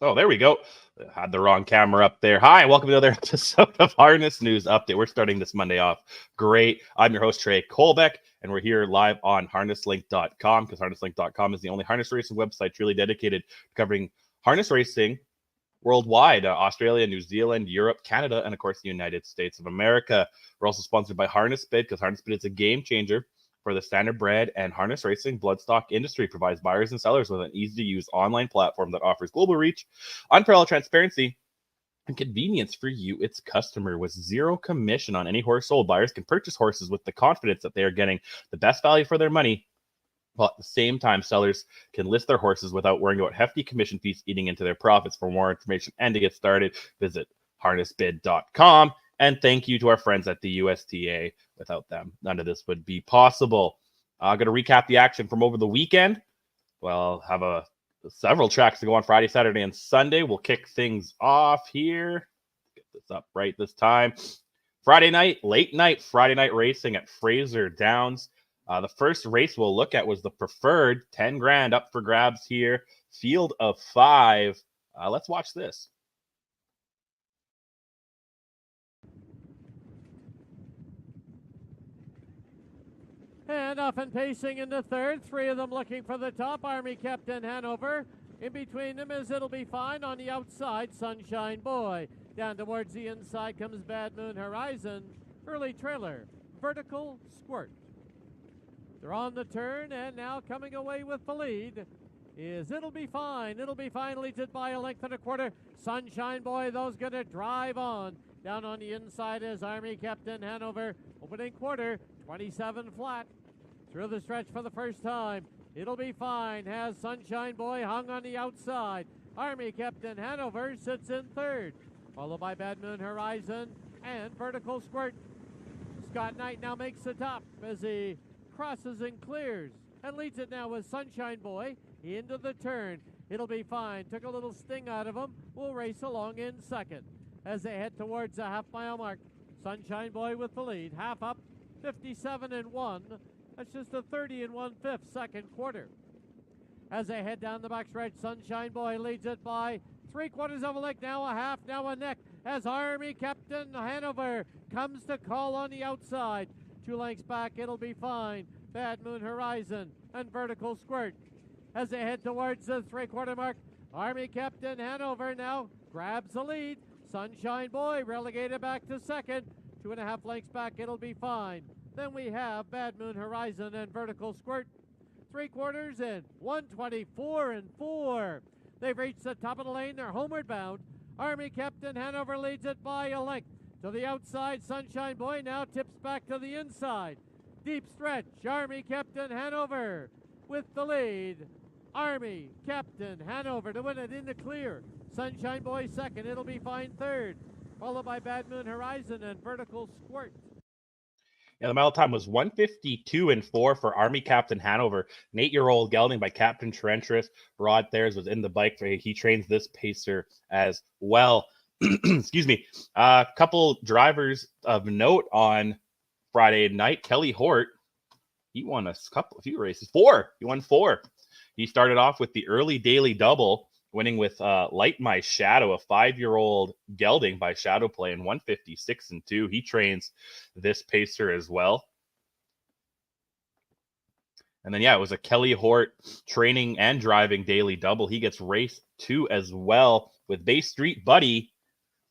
Oh, there we go. Had the wrong camera up there. Hi, welcome to another episode of Harness News Update. We're starting this Monday off great. I'm your host, Trey Colbeck, and we're here live on harnesslink.com because harnesslink.com is the only harness racing website truly dedicated to covering harness racing worldwide, Australia, New Zealand, Europe, Canada, and of course the United States of America. We're also sponsored by HarnessBid because HarnessBid is a game changer for the standardbred and harness racing bloodstock industry. Provides buyers and sellers with an easy-to-use online platform that offers global reach, unparalleled transparency, and convenience for you, its customer. With zero commission on any horse sold, buyers can purchase horses with the confidence that they are getting the best value for their money, while at the same time, sellers can list their horses without worrying about hefty commission fees eating into their profits. For more information and to get started, visit harnessbid.com. And thank you to our friends at the USTA. Without them, none of this would be possible. I'm going to recap the action from over the weekend. Well, have several tracks to go on Friday, Saturday, and Sunday. We'll kick things off here. Get this up right this time. Friday night, late night Friday night racing at Fraser Downs. The first race we'll look at was the preferred 10 grand up for grabs here. Field of 5. Let's watch this. And off and pacing into third. Three of them looking for the top. Army Captain Hanover. In between them is It'll Be Fine. On the outside, Sunshine Boy. Down towards the inside comes Bad Moon Horizon. Early trailer, Vertical Squirt. They're on the turn, and now coming away with the lead is It'll Be Fine. It'll Be Fine leads it by a length and a quarter. Sunshine Boy, those going to drive on. Down on the inside is Army Captain Hanover. Opening quarter, 27 flat. Through the stretch for the first time. It'll Be Fine has Sunshine Boy hung on the outside. Army Captain Hanover sits in third, followed by Bad Moon Horizon and Vertical Squirt. Scott Knight now makes the top as he crosses and clears and leads it now with Sunshine Boy into the turn. It'll Be Fine took a little sting out of him. Will race along in second as they head towards the half-mile mark. Sunshine Boy with the lead, half up, 57-1. That's just a 30 1/5 second quarter. As they head down the backstretch, Sunshine Boy leads it by 3/4 of a length, now a half, now a neck, as Army Captain Hanover comes to call on the outside. 2 lengths back, It'll Be Fine, Bad Moon Horizon, and Vertical Squirt. As they head towards the 3/4 mark, Army Captain Hanover now grabs the lead. Sunshine Boy relegated back to second. 2.5 lengths back, It'll Be Fine. Then we have Bad Moon Horizon and Vertical Squirt. 3/4 in 124-4. They've reached the top of the lane. They're homeward bound. Army Captain Hanover leads it by a length. To the outside, Sunshine Boy now tips back to the inside. Deep stretch, Army Captain Hanover with the lead. Army Captain Hanover to win it in the clear. Sunshine Boy second, It'll Be Fine third, followed by Bad Moon Horizon and Vertical Squirt. Yeah, the mile time was 152-4 for Army Captain Hanover. An 8-year-old gelding by Captain Trentress. Rod Thayers was in the bike. He trains this pacer as well. Excuse me. A couple drivers of note on Friday night. Kelly Hort, he won a few races. 4. He won 4. He started off with the early daily double, winning with Light My Shadow, a 5-year-old gelding by Shadow Play, in 156-2. He trains this pacer as well. And then, yeah, it was a Kelly Hort training and driving daily double. He gets race 2 as well with Bay Street Buddy,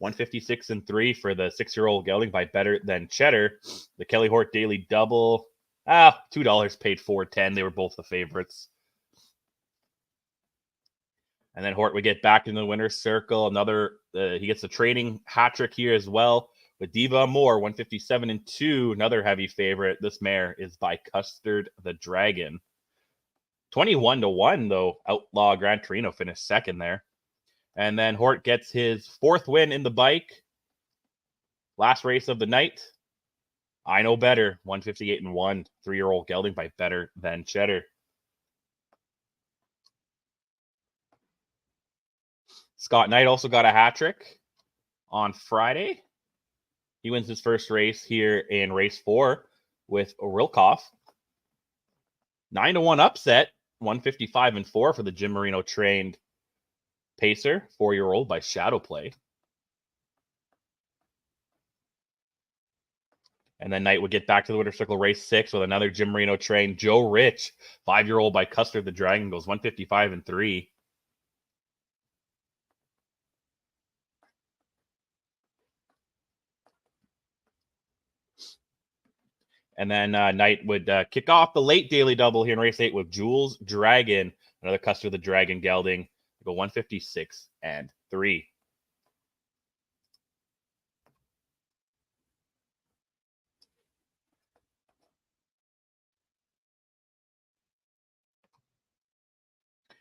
156-3 for the 6-year-old gelding by Better Than Cheddar. The Kelly Hort daily double, $2 paid $4.10. They were both the favorites. And then Hort would get back in the winner's circle. He gets a training hat trick here as well with Diva Moore, 157-2. Another heavy favorite. This mare is by Custard the Dragon. 21-1, though. Outlaw Gran Torino finished second there. And then Hort gets his 4th win in the bike. Last race of the night. I Know Better, 158-1. 3-year-old gelding by Better Than Cheddar. Scott Knight also got a hat trick on Friday. He wins his first race here in race 4 with Rilkoff. 9-1 upset, 155-4 for the Jim Marino trained Pacer, 4-year-old by Shadow Play. And then Knight would get back to the winner's circle, race 6 with another Jim Marino train. Joe Rich, 5-year-old by Custer the Dragon, goes 155 and 3. And then Knight would kick off the late daily double here in race 8 with Jules Dragon, another Custer the Dragon gelding, go 156 and 3.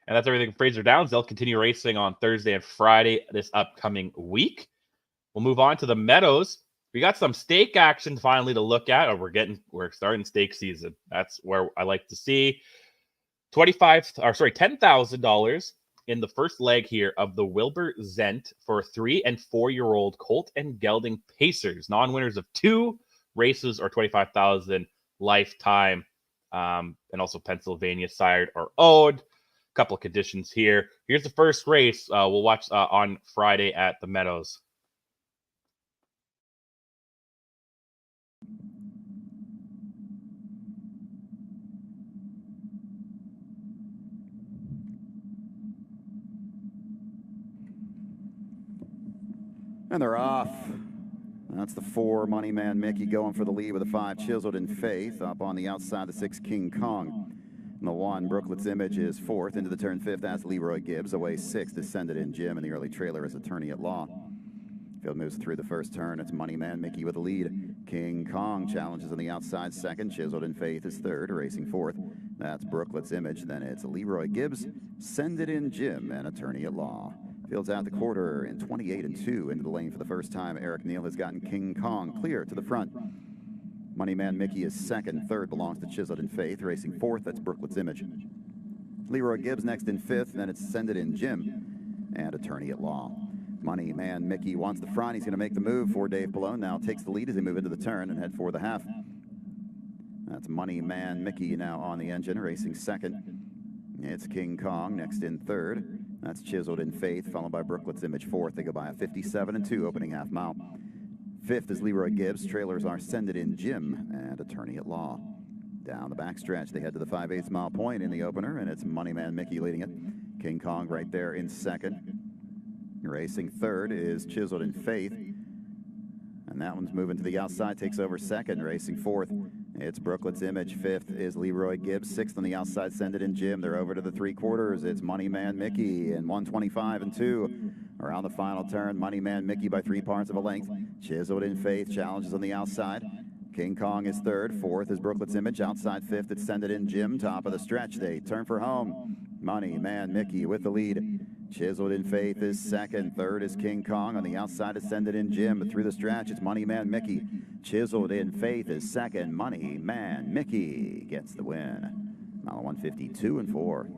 And that's everything from Fraser Downs. They'll continue racing on Thursday and Friday this upcoming week. We'll move on to the Meadows. We got some stake action finally to look at. We're starting stake season. That's where I like to see $10,000 in the first leg here of the Wilbur Zent for 3- and 4-year-old colt and gelding pacers. Non-winners of 2 races or $25,000 lifetime. And also Pennsylvania sired or owed. Couple of conditions here. Here's the first race we'll watch on Friday at the Meadows. And they're off. That's the 4, Money Man Mickey going for the lead with the 5, Chiseled in Faith. Up on the outside, the 6, King Kong. And the 1, Brooklet's Image, is 4th. Into the turn 5th, that's Leroy Gibbs. Away 6th, Descended in Jim. And the early trailer is Attorney at Law. Field moves through the first turn. It's Money Man Mickey with the lead. King Kong challenges on the outside 2nd. Chiseled in Faith is 3rd, racing 4th. That's Brooklet's Image. Then it's Leroy Gibbs, Send It In Jim, and Attorney at Law. Fields out the quarter in 28 and 2. Into the lane for the first time. Eric Neal has gotten King Kong clear to the front. Money Man Mickey is 2nd. 3rd belongs to Chiseled in Faith. Racing 4th, that's Brooklet's Image. Leroy Gibbs next in 5th. Then it's Send It In Jim and Attorney at Law. Money Man Mickey wants the front. He's going to make the move for Dave Pallone. Now takes the lead as they move into the turn and head for the half. That's Money Man Mickey now on the engine, racing 2nd. It's King Kong next in 3rd. That's Chiseled in Faith, followed by Brooklet's Image 4th. They go by a 57 and 2 opening half mile. 5th is Leroy Gibbs. Trailers are Send It In Jim and Attorney at Law. Down the backstretch, they head to the 5/8 mile point in the opener, and it's Money Man Mickey leading it. King Kong right there in 2nd. Racing 3rd is Chiseled in Faith. And that one's moving to the outside, takes over 2nd, racing 4th. It's Brooklet's Image. 5th is Leroy Gibbs. 6th on the outside, Send It In Jim. They're over to the 3/4. It's Money Man Mickey in 125 and 2. Around the final turn, Money Man Mickey by 3 parts of a length. Chiseled in Faith challenges on the outside. King Kong is 3rd. 4th is Brooklet's Image. Outside 5th, it's Send It In Jim. Top of the stretch, they turn for home. Money Man Mickey with the lead. Chiseled in Faith is 2nd. 3rd is King Kong. On the outside is Send It In Jim. Through the stretch, it's Money Man Mickey. Chiseled in Faith is 2nd. Money Man Mickey gets the win. Mile 152 and 4.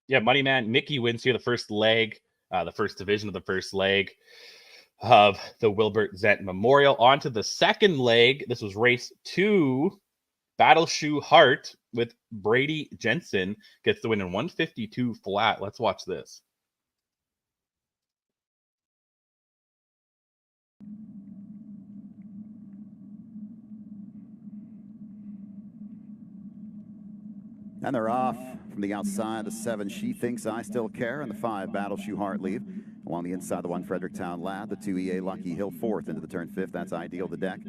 Yeah, Money Man Mickey wins here the first leg, the first division of the first leg of the Wilbert Zent Memorial. On to the second leg. This was race 2. Battle Shoe Heart with Brady Jensen gets the win in 152 flat. Let's watch this. And they're off from the outside. The 7, She Thinks I Still Care, and the 5, Battle Shoe Heart leave. Along the inside, the 1, Fredericktown Lad. The 2, EA Lucky Hill 4th. Into the turn 5th, that's Ideal the Deck.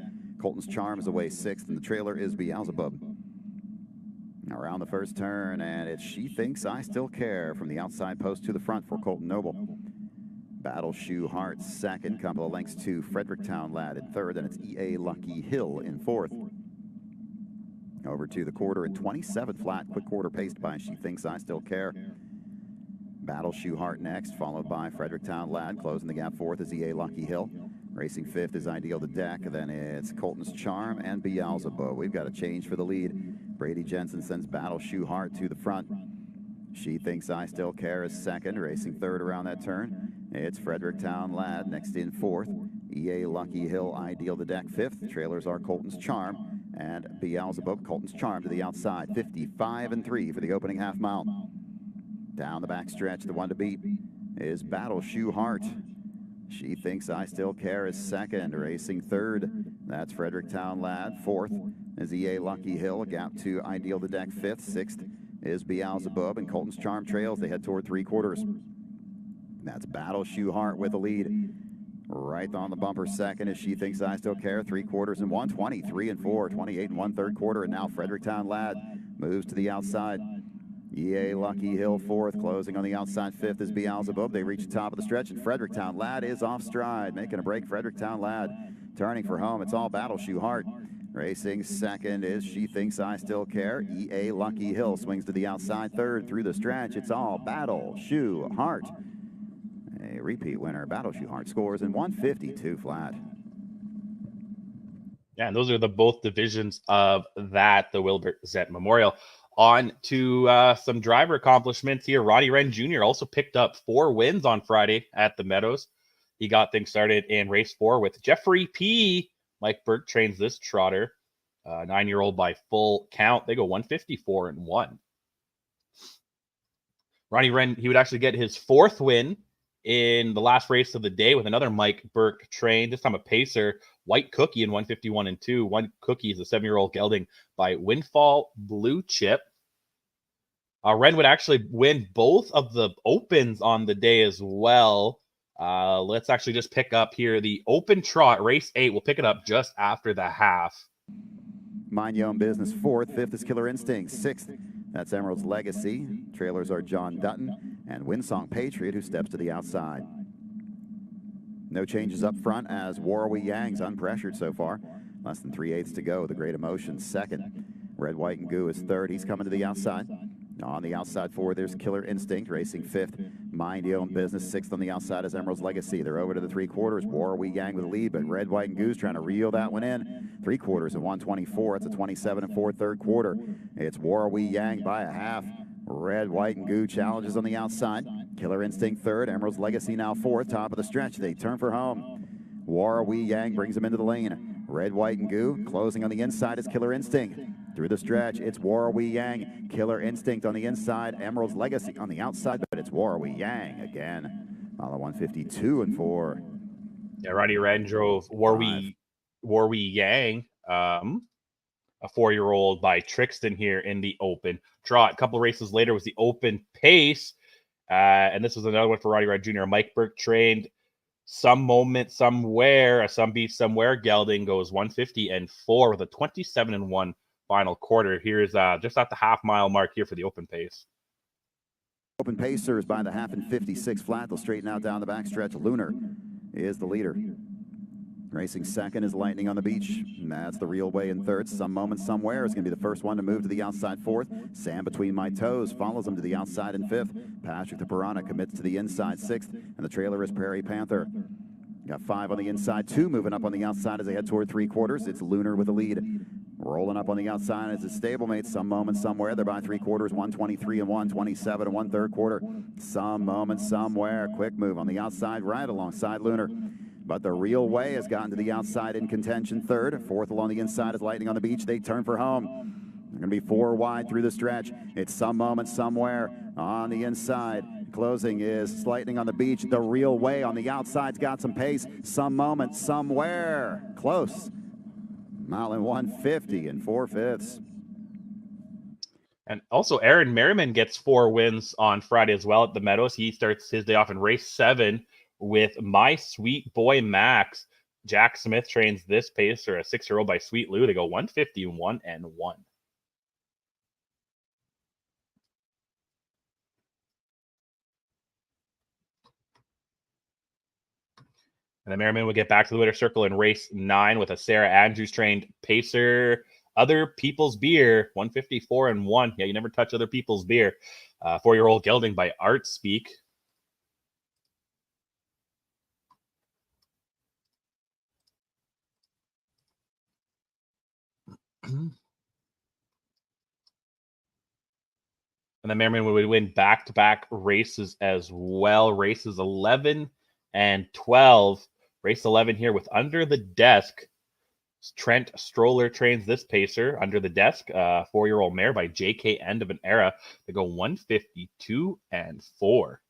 Colton's Charm is away 6th, and the trailer is Beelzebub. Around the first turn, and it's She Thinks I Still Care from the outside post to the front for Colton Noble. Battle Shoe Heart 2nd, couple of lengths to Fredericktown Lad in 3rd, and it's EA Lucky Hill in 4th. Over to the quarter in 27 flat, quick quarter paced by She Thinks I Still Care. Battle Shoe Heart next, followed by Fredericktown Lad. Closing the gap 4th is EA Lucky Hill. Racing 5th is Ideal the Deck. Then it's Colton's Charm and Beelzebub. We've got a change for the lead. Brady Jensen sends Battle Shoe Heart to the front. She Thinks I Still Care is 2nd, racing 3rd around that turn. It's Fredericktown Lad next in 4th. EA Lucky Hill, Ideal the Deck 5th. Trailers are Colton's Charm and Beelzebub. Colton's Charm to the outside, 55 and 3 for the opening half mile. Down the backstretch, the one to beat is Battle Shoe Heart. She Thinks I Still Care is second. Racing third, that's Fredericktown Lad. Fourth is EA Lucky Hill. A gap to Ideal the Deck fifth. Sixth is Beelzebub, and Colton's Charm Trails. They head toward three quarters. That's Battle Shoe Heart with the lead. Right on the bumper second is She Thinks I Still Care. Three quarters and 120, 3 and 4, 28 and 1/3 quarter. And now Fredericktown Lad moves to the outside. EA Lucky Hill fourth, closing on the outside fifth is Beelzebub. They reach the top of the stretch, and Fredericktown Lad is off stride, making a break. Fredericktown Lad turning for home. It's all Battle Shoe Heart. Racing second is She Thinks I Still Care. EA Lucky Hill swings to the outside third through the stretch. It's all Battle Shoe Heart. A repeat winner, Battle Shoe Heart, scores in 152 flat. Yeah, and those are the both divisions of that, the Wilbert Zett Memorial. On to some driver accomplishments here. Ronnie Wren Jr. also picked up 4 wins on Friday at the Meadows. He got things started in race 4 with Jeffrey P. Mike Burke trains this trotter, 9-year-old by full count. They go 154 and 1. Ronnie Wren, he would actually get his 4th win in the last race of the day with another Mike Burke train, this time a pacer, White Cookie in 151 and 2. One Cookie is a 7-year-old gelding by Windfall Blue Chip. Wren would actually win both of the opens on the day as well. Let's actually just pick up here the open trot, race 8. We'll pick it up just after the half. Mind Your Own Business fourth. Fifth is Killer Instinct. Sixth, that's Emerald's Legacy. Trailers are John Dutton and Windsong Patriot, who steps to the outside. No changes up front as Warwi Yang's unpressured so far. Less than 3/8 to go. The Great Emotion second. Red, White, and Goo is third. He's coming to the outside. On the outside four, there's Killer Instinct racing fifth. Mind Your Own Business sixth. On the outside is Emerald's Legacy. They're over to the three quarters. Warwi Yang with the lead, but Red, White, and Goo's trying to reel that one in. Three quarters and 124. It's a 27 and 4/3 quarter. It's Warwi Yang by a half. Red, White, and Goo challenges on the outside. Killer Instinct third. Emerald's Legacy now fourth. Top of the stretch. They turn for home. Warwi Yang brings him into the lane. Red, White, and Goo closing on the inside is Killer Instinct. Through the stretch, it's Warwi Yang. Killer Instinct on the inside. Emerald's Legacy on the outside, but it's Warwi Yang again. Mile 152 and 4. Yeah, Ronnie Wren drove Warwi Yang, a 4-year-old by Trixton here in the open trot. A couple races later was the open pace. And this was another one for Ronnie Wren Jr. Mike Burke trained Some Moment Somewhere, a Some Beat Somewhere gelding goes 150 and 4 with a 27 and 1 final quarter. Here's just at the half-mile mark here for the open pace. Open Pacers by the half and 56 flat. They'll straighten out down the backstretch. Lunar is the leader. Racing second is Lightning on the Beach. And that's the Real Way in third. Some Moment Somewhere is going to be the first one to move to the outside fourth. Sam Between My Toes follows him to the outside in fifth. Patrick the Piranha commits to the inside sixth. And the trailer is Prairie Panther. Got 5 on the inside, 2 moving up on the outside as they head toward three quarters. It's Lunar with the lead. Rolling up on the outside is his stablemate, Some Moment Somewhere. They're by three quarters, 123 and 127 and 1/3 quarter. Some Moment Somewhere. Quick move on the outside, right alongside Lunar. But the Real Way has gotten to the outside in contention third. Fourth along the inside is Lightning on the Beach. They turn for home. They're going to be 4 wide through the stretch. It's Some Moment Somewhere on the inside. Closing is Lightning on the Beach. The Real Way on the outside's got some pace. Some Moment Somewhere. Close. Mile in 150 and 4/5. And also, Aaron Merriman gets 4 wins on Friday as well at the Meadows. He starts his day off in race 7 with My Sweet Boy Max. Jack Smith trains this pacer, a 6-year-old by Sweet Lou. They go 151 and 1. And the Merriman will get back to the winner circle in race 9 with a Sarah Andrews trained pacer. Other People's Beer, 154 and 1. Yeah, you never touch Other People's Beer. 4-year-old gelding by Art Speak. And the Merriman would win back-to-back races as well. Races 11 and 12. Race 11 here with Under the Desk. Trent Stroller trains this pacer under the desk. 4-year-old mare by JK End of an Era. They go 152 and 4.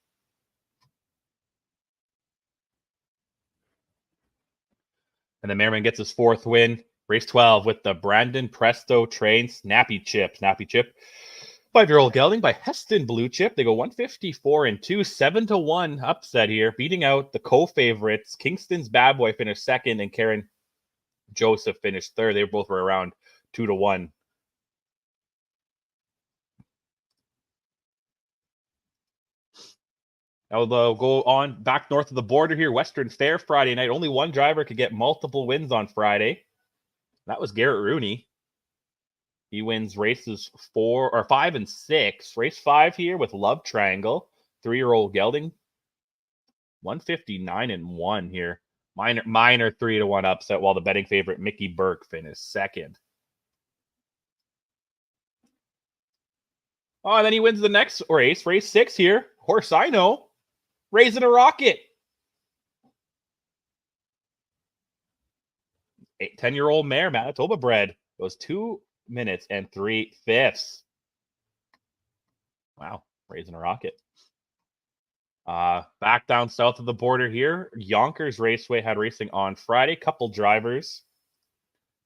And the Mareman gets his 4th win. Race 12 with the Brandon Presto train Snappy Chip. Snappy Chip. 5-year-old gelding by Heston Blue Chip. They go 154 and 2, 7-1 upset here, beating out the co-favorites. Kingston's Bad Boy finished 2nd, and Karen Joseph finished 3rd. They both were around 2-1. Now they'll go on back north of the border here. Western Fair Friday night. Only one driver could get multiple wins on Friday. That was Garrett Rooney. He wins races 5 and 6. Race 5 here with Love Triangle. 3-year-old gelding. 159 and 1 here. Minor 3-1 upset, while the betting favorite Mickey Burke finished 2nd. Oh, and then he wins the next race. Race 6 here. Horse I Know. Raising a Rocket. 10-year-old mare, Manitoba bred. Goes 2 minutes and 3/5. Wow, Raising a Rocket. Back down south of the border here, Yonkers Raceway had racing on Friday. Couple drivers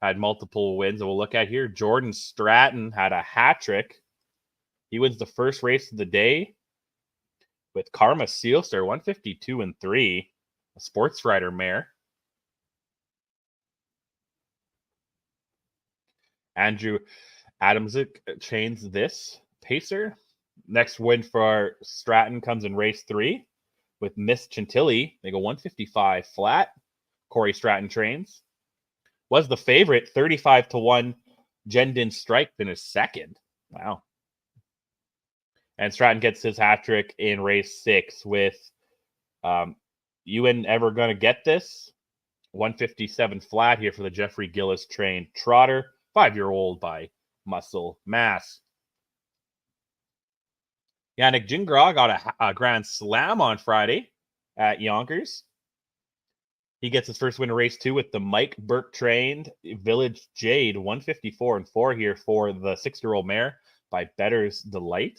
had multiple wins that we'll look at here. Jordan Stratton had a hat trick. He wins the first race of the day with Karma Sealster, 152 and 3, a sports rider mare. Andrew Adamczyk chains this pacer. Next win for Stratton comes in race 3 with Miss Chantilly. They go 155 flat. Corey Stratton trains. Was the favorite, 35-1. Jendon Strike finished 2nd. Wow. And Stratton gets his hat trick in race 6 with You Ain't Ever Gonna Get This. 157 flat here for the Jeffrey Gillis trained trotter. 5-year-old by Muscle Mass. Yannick Gingras got a grand slam on Friday at Yonkers. He gets his first win in race 2 with the Mike Burke trained Village Jade. 154 and 4 here for the 6-year-old mare by Better's Delight.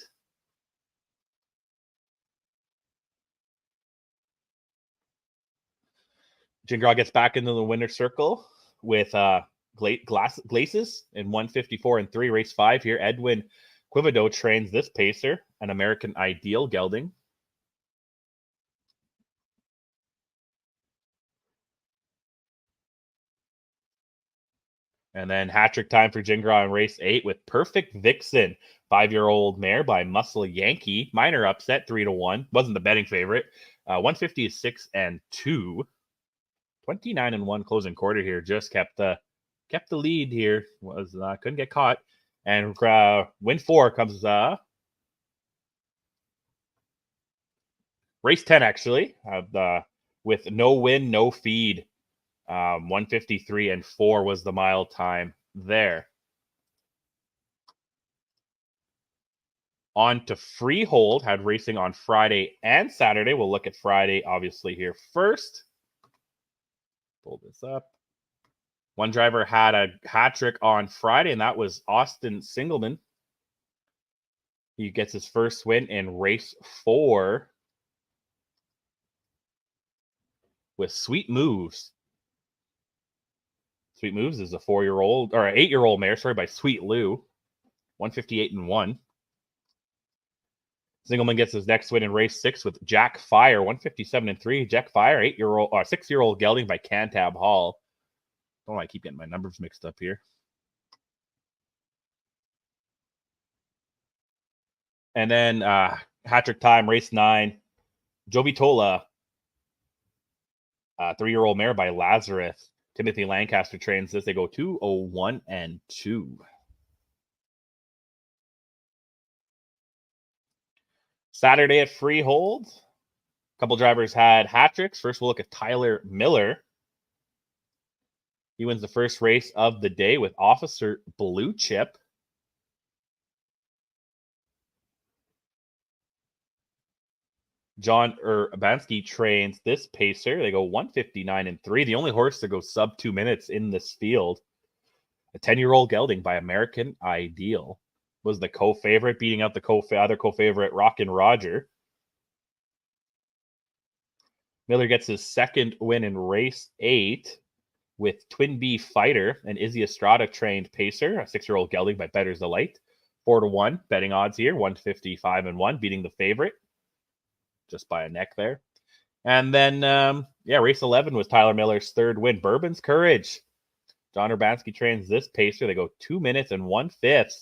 Gingras gets back into the winner's circle with Glacis in 154 and 3. Race 5 here. Edwin Quivido trains this pacer, an American Ideal gelding. And then hat-trick time for Gingras in race 8 with Perfect Vixen, 5-year-old mare by Muscle Yankee. Minor upset, 3-1. Wasn't the betting favorite. 156 and 2. 29 and 1 closing quarter here. Just kept the lead here. Was couldn't get caught. And win 4 comes race 10 actually. With no win, no feed. 153 and 4 was the mile time there. On to Freehold, had racing on Friday and Saturday. We'll look at Friday, obviously, here first. Pull this up. One driver had a hat trick on Friday, and that was Austin Singleman. He gets his first win in race 4 with Sweet Moves. Sweet Moves is a 4-year-old or an 8-year-old mare, by Sweet Lou. 158 and 1. Singleman gets his next win in race 6 with Jack Fire, 157 and 3. Jack Fire, 6-year-old gelding by Cantab Hall. Oh, I keep getting my numbers mixed up here. And then hat-trick time, race 9. Joby Tola, 3-year-old mare by Lazarus. Timothy Lancaster trains this. They go 201 and 2. Saturday at Freehold, a couple drivers had hat tricks. First, we'll look at Tyler Miller. He wins the first race of the day with Officer Blue Chip. John Urbanski trains this pacer. They go 159-3. The only horse to go sub 2 minutes in this field. A 10-year-old gelding by American Ideal was the co-favorite, beating out the other co-favorite, Rockin' Roger. Miller gets his second win in race 8 with Twin Bee Fighter, an Izzy Estrada trained pacer, a 6-year-old gelding by Better's Delight. 4-1 betting odds here, 155-1, beating the favorite just by a neck there. And then, race 11 was Tyler Miller's third win. Bourbon's Courage. John Urbanski trains this pacer. They go 2 minutes and 1/5.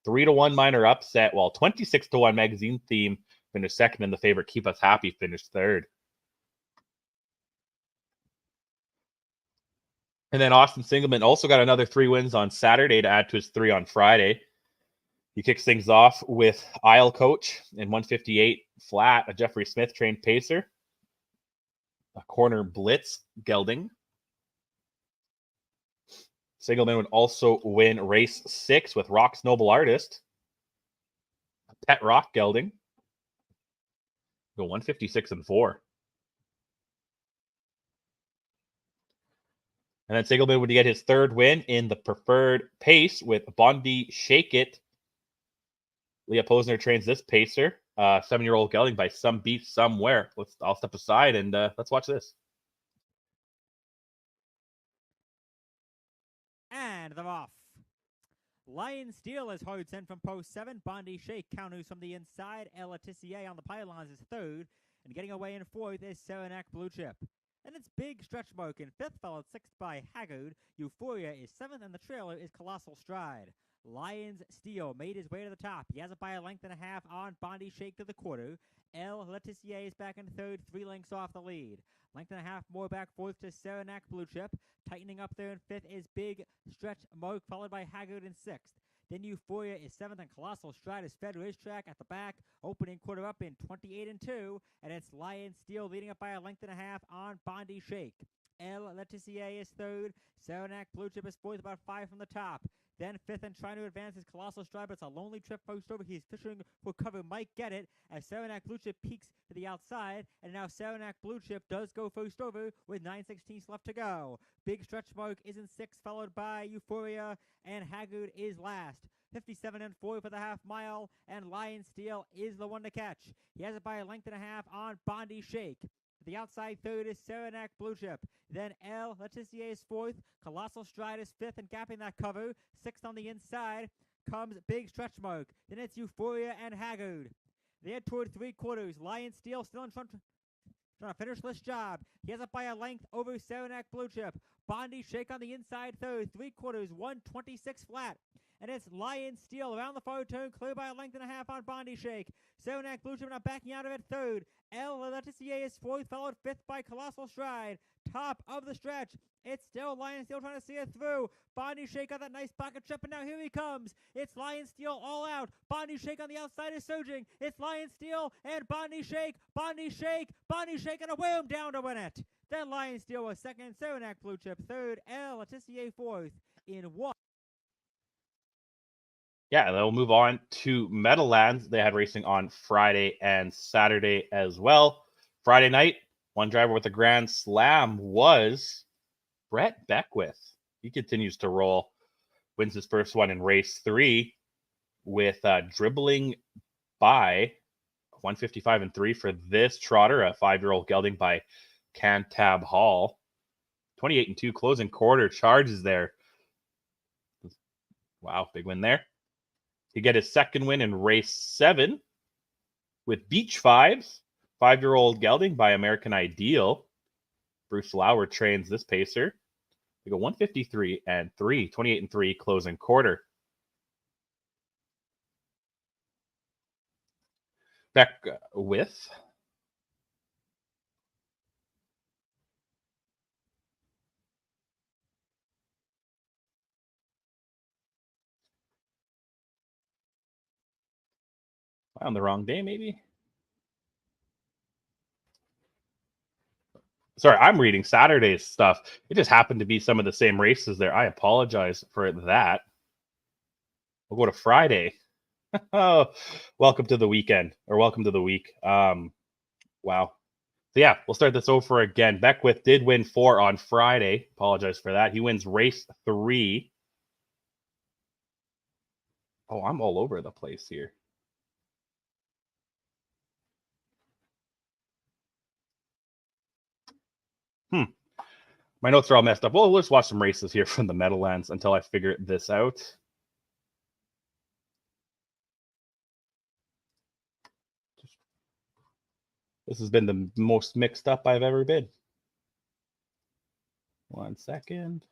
3-1 minor upset, while 26-1 Magazine Theme finished second, and the favorite Keep Us Happy finished third. And then Austin Singleman also got another 3 wins on Saturday to add to his 3 on Friday. He kicks things off with Isle Coach in 158 flat, a Jeffrey Smith trained pacer. A Corner Blitz gelding. Singleman would also win race 6 with Rock's Noble Artist. A Pet Rock gelding. Go 156-4. And then Singleman would get his third win in the preferred pace with Bondi Shake It. Leah Posner trains this pacer, 7-year-old gelding by Some Beat Somewhere. I'll step aside and let's watch this. And they're off. Lion Steel is holds in from post 7. Bondi Shake counters from the inside. El Letizier on the pylons is third. And getting away in fourth is Saranac Blue Chip. And it's Big Stretch Mark in fifth, followed sixth by Haggard. Euphoria is seventh, and the trailer is Colossal Stride. Lions Steel made his way to the top. He has it by a length and a half on Bondi Shake to the quarter. El Letizier is back in third, 3 lengths off the lead. Length and a half more back fourth to Saranac Blue Chip. Tightening up there in fifth is Big Stretch Mark, followed by Haggard in sixth. Then Euphoria is seventh, and Colossal Stride is Fed Racetrack at the back, opening quarter up in 28-2, and it's Lion Steel leading up by a length and a half on Bondi Shake. El Letizier is third. Saranac Blue Chip is fourth, about 5 from the top. Then fifth and trying to advance is Colossal Stride, but it's a lonely trip first over. He's fishing for cover, might get it, as Saranac Blue Chip peeks to the outside, and now Saranac Blue Chip does go first over with 9/16 left to go. Big Stretch Mark is in sixth, followed by Euphoria, and Haggard is last. 57-4 for the half mile, and Lion Steel is the one to catch. He has it by a length and a half on Bondi Shake. The outside third is Saranac Blue Chip. Then El Letizier is fourth. Colossal Stride is fifth and gapping that cover. Sixth on the inside comes Big Stretch Mark. Then it's Euphoria and Haggard. They head toward 3/4. Lion Steel still in front, trying to finish this job. He has it by a length over Saranac Blue Chip. Bondi Shake on the inside third. 3/4, 126 flat. And it's Lion Steel around the far turn, clear by a length and a half on Bondi Shake. Saranac Blue Chip not backing out of it third. El Letizier is fourth, followed fifth by Colossal Stride. Top of the stretch. It's still Lion Steel trying to see it through. Bondi Shake got that nice pocket trip, and now here he comes. It's Lion Steel all out. Bondi Shake on the outside is surging. It's Lion Steel and Bondi Shake, Bondi Shake, Bondi Shake, and a wham down to win it. Then Lion Steel was second, Saranac Blue Chip third, El Letizier fourth in 1. Yeah, they'll move on to Meadowlands. They had racing on Friday and Saturday as well. Friday night, one driver with a grand slam was Brett Beckwith. He continues to roll. Wins his first one in race 3 with Dribbling by 155-3 for this trotter, a 5-year-old gelding by Cantab Hall. 28-2 closing quarter charges there. Wow, big win there. He get his second win in race 7 with Beach Fives, 5-year-old gelding by American Ideal. Bruce Lauer trains this pacer. They go 153-3, 28-3 closing quarter. Back with on the wrong day, maybe. Sorry, I'm reading Saturday's stuff. It just happened to be some of the same races there. I apologize for that. We'll go to Friday. Oh, welcome to the weekend, or welcome to the week. Wow. So yeah, we'll start this over again. Beckwith did win 4 on Friday. Apologize for that. He wins race 3. Oh, I'm all over the place here. My notes are all messed up. Well, let's watch some races here from the Meadowlands until I figure this out. This has been the most mixed up I've ever been. 1 second.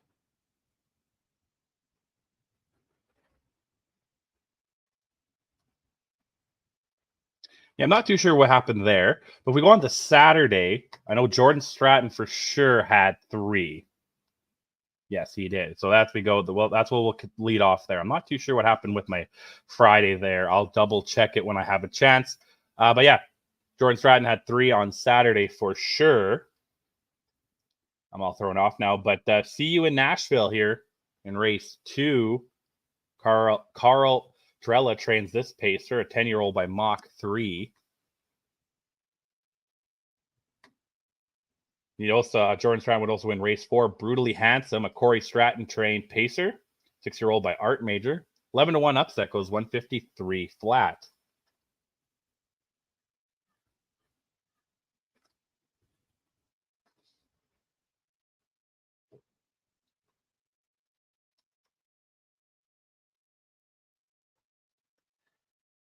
Yeah, I'm not too sure what happened there. But if we go on to Saturday, I know Jordan Stratton for sure had 3. Yes, he did. So that's that's what we'll lead off there. I'm not too sure what happened with my Friday there. I'll double check it when I have a chance. But yeah, Jordan Stratton had 3 on Saturday for sure. I'm all thrown off now, but see you in Nashville here in race 2. Carl Trella trains this pacer, a 10-year-old by Mach 3. He also Jordan Stratton would also win race 4. Brutally Handsome, a Corey Stratton trained pacer, 6-year-old by Art Major. 11-1 upset goes 153 flat.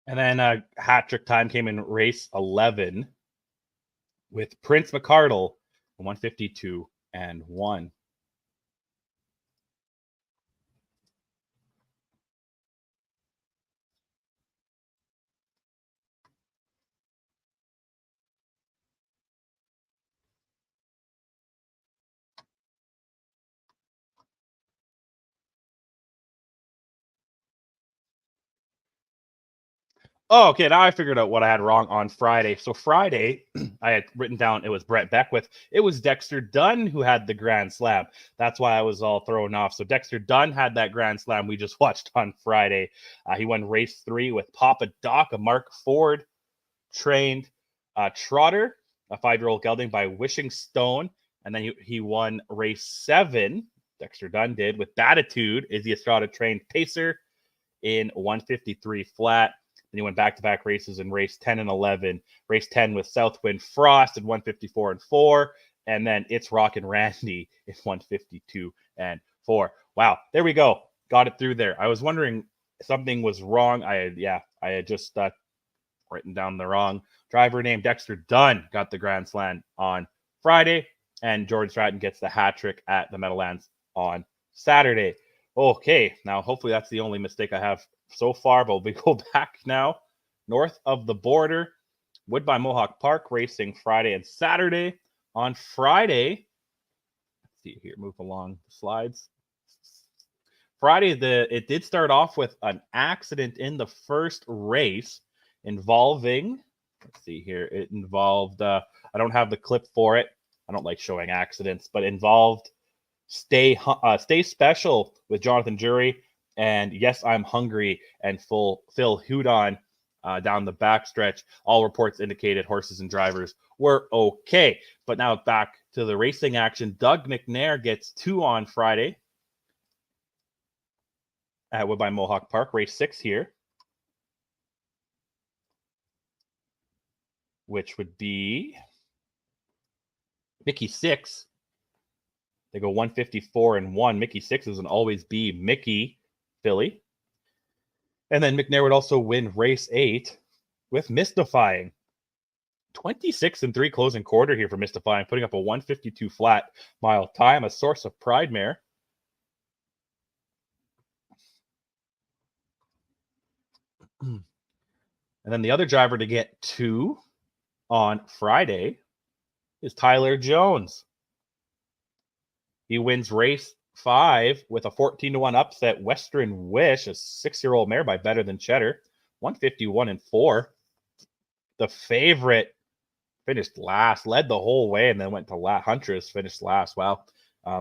And then hat trick time came in race 11 with Prince McCardle, 152 and 1. Oh, okay. Now I figured out what I had wrong on Friday. So Friday, I had written down it was Brett Beckwith. It was Dexter Dunn who had the Grand Slam. That's why I was all thrown off. So Dexter Dunn had that Grand Slam we just watched on Friday. He won race 3 with Papa Doc, a Mark Ford trained trotter, a 5-year-old gelding by Wishing Stone. And then he won race 7. Dexter Dunn did with Batitude, is the Estrada trained pacer in 153 flat. Then he went back-to-back races in race 10 and 11. Race 10 with Southwind Frost at 154 and 4. And then It's Rockin' Randy in 152 and 4. Wow, there we go. Got it through there. I was wondering something was wrong. I had just written down the wrong driver name. Dexter Dunn got the Grand Slam on Friday, and Jordan Stratton gets the hat trick at the Meadowlands on Saturday. Okay, now hopefully that's the only mistake I have so far, but we go back now north of the border. Woodbine Mohawk Park racing Friday and Saturday. On Friday, let's see here, move along the slides. Friday, it did start off with an accident in the first race involving, let's see here, it involved, I don't have the clip for it. I don't like showing accidents, but involved Stay Special with Jonathan Jury and Yes, I'm Hungry and Phil Hudon down the backstretch. All reports indicated horses and drivers were okay. But now back to the racing action. Doug McNair gets 2 on Friday at Woodbine Mohawk Park, race 6 here, which would be Mickey 6. They go 154 and 1. Mickey 6 is an always be Mickey filly. And then McNair would also win race 8 with Mystifying. 26 and 3 closing quarter here for Mystifying, putting up a 152 flat mile time, a source of pride mare. And then the other driver to get 2 on Friday is Tyler Jones. He wins race 5 with a 14-1 upset. Western Wish, a 6-year-old mare by Better Than Cheddar, 151 and 4. The favorite finished last, led the whole way, and then went to Huntress, finished last. Wow.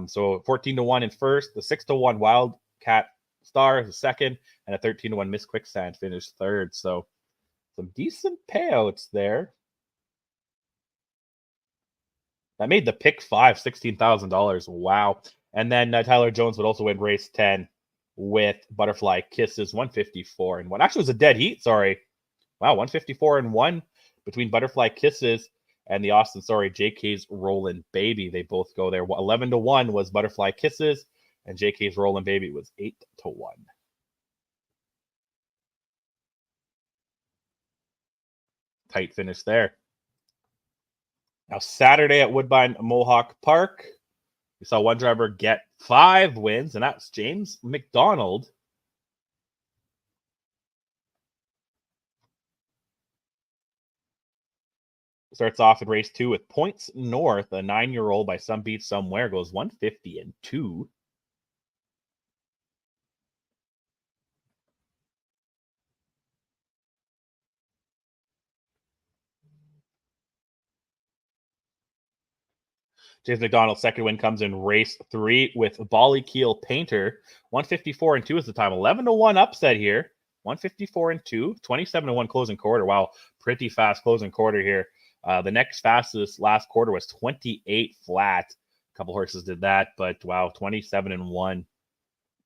So 14-1 in first, the 6-1 Wildcat Star is the second, and a 13-1 Miss Quicksand finished third. So some decent payouts there. That made the pick 5 $16,000. Wow. And then Tyler Jones would also win race 10 with Butterfly Kisses, 154 and 1. Actually, it was a dead heat. Sorry. Wow, 154 and 1 between Butterfly Kisses and the Austin JK's Rollin' Baby. They both go there. 11 to 1 was Butterfly Kisses, and JK's Rollin' Baby was 8 to 1. Tight finish there. Now, Saturday at Woodbine Mohawk Park, we saw one driver get 5 wins, and that's James McDonald. Starts off in race 2 with Points North, a 9-year-old by Some Beach Somewhere, goes 150 and 2. James McDonald's second win comes in race 3 with Keel Painter. 154 and 2 is the time. 11 to 1 upset here. 154 and 2, 27 to 1 closing quarter. Wow, pretty fast closing quarter here. The next fastest last quarter was 28 flat. A couple horses did that, but wow, 27 and 1.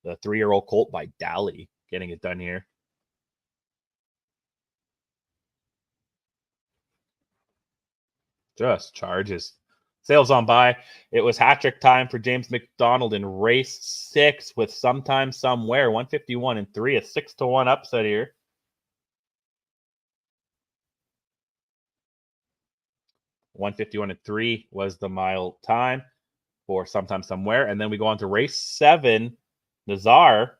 The 3-year-old colt by Dally getting it done here. Just charges. Sales on by. It was hat trick time for James McDonald in race 6 with Sometime Somewhere. 151 and 3, a 6 to 1 upset here. $151 and 3 was the mile time for Sometime Somewhere. And then we go on to race 7, Nazar.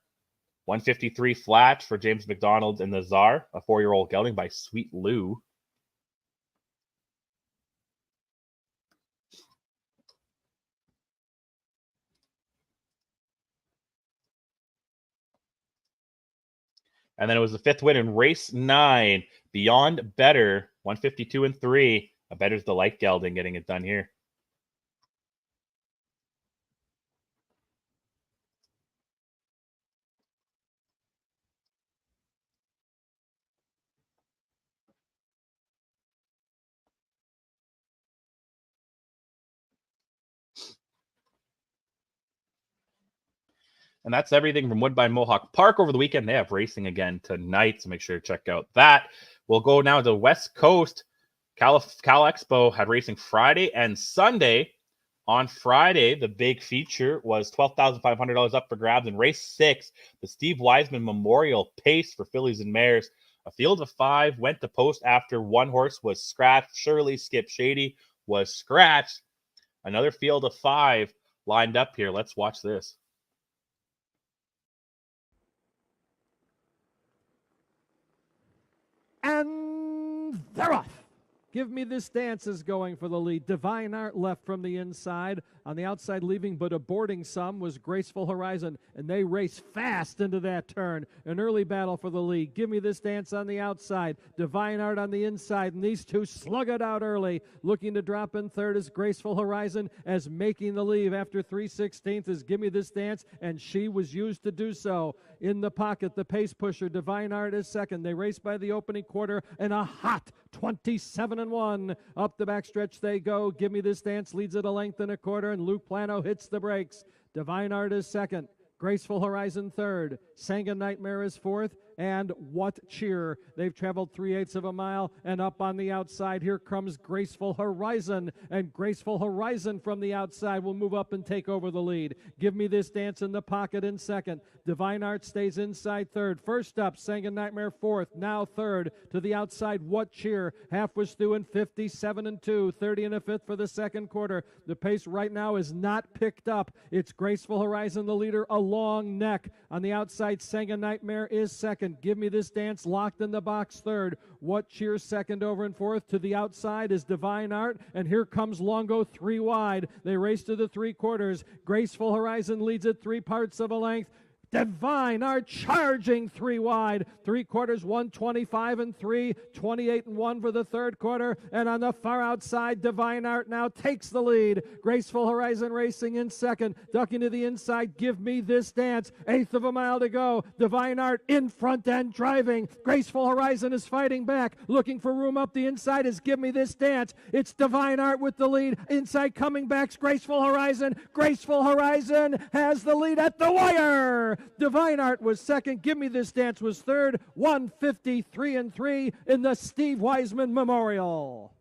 153 flat for James McDonald and Nazar, a 4-year-old gelding by Sweet Lou. And then it was the 5th win in race 9, Beyond Better, 152 and 3. A Better's Delight gelding getting it done here. And that's everything from Woodbine Mohawk Park over the weekend. They have racing again tonight, so make sure to check out that. We'll go now to the West Coast. Cal Expo had racing Friday and Sunday. On Friday, the big feature was $12,500 up for grabs in race 6, the Steve Wiseman Memorial Pace for fillies and mares. A field of 5 went to post after one horse was scratched. Shirley Skip Shady was scratched. Another field of 5 lined up here. Let's watch this. And they're off. Give Me This Dance is going for the lead. Divine Art left from the inside. On the outside, leaving but aborting some, was Graceful Horizon, and they race fast into that turn. An early battle for the lead. Give Me This Dance on the outside. Divine Art on the inside, and these two slug it out early. Looking to drop in third is Graceful Horizon, as making the lead after 3/16 is Give Me This Dance, and she was used to do so. In the pocket, the pace pusher, Divine Art is second. They race by the opening quarter, and a hot 27 and 1. Up the backstretch they go. Give Me This Dance leads at a length and a quarter, and Luke Plano hits the brakes. Divine Art is second. Graceful Horizon third. Sanga Nightmare is fourth. And What Cheer. They've traveled 3/8 of a mile, and up on the outside, here comes Graceful Horizon. And Graceful Horizon from the outside will move up and take over the lead. Give Me This Dance in the pocket in second. Divine Art stays inside third. First up, Sanga Nightmare fourth. Now third. To the outside, What Cheer. Half was through in 57 and 2. 30 and a fifth for the second quarter. The pace right now is not picked up. It's Graceful Horizon, the leader, a long neck. On the outside, Sanga Nightmare is second. Give Me This Dance locked in the box third. What Cheers second over and fourth. To the outside is Divine Art, and here comes Longo 3 wide. They race to the 3 quarters. Graceful Horizon leads at 3 parts of a length. Divine Art charging 3 wide. 3 quarters, 125 and 3, 28 and 1 for the 3rd quarter. And on the far outside, Divine Art now takes the lead. Graceful Horizon racing in 2nd. Ducking to the inside, Give Me This Dance. 1/8 of a mile to go. Divine Art in front and driving. Graceful Horizon is fighting back. Looking for room up the inside is Give Me This Dance. It's Divine Art with the lead. Inside coming back's Graceful Horizon. Graceful Horizon has the lead at the wire. Divine Art was 2nd. Give Me This Dance was 3rd. 153 and 3 in the Steve Wiseman Memorial.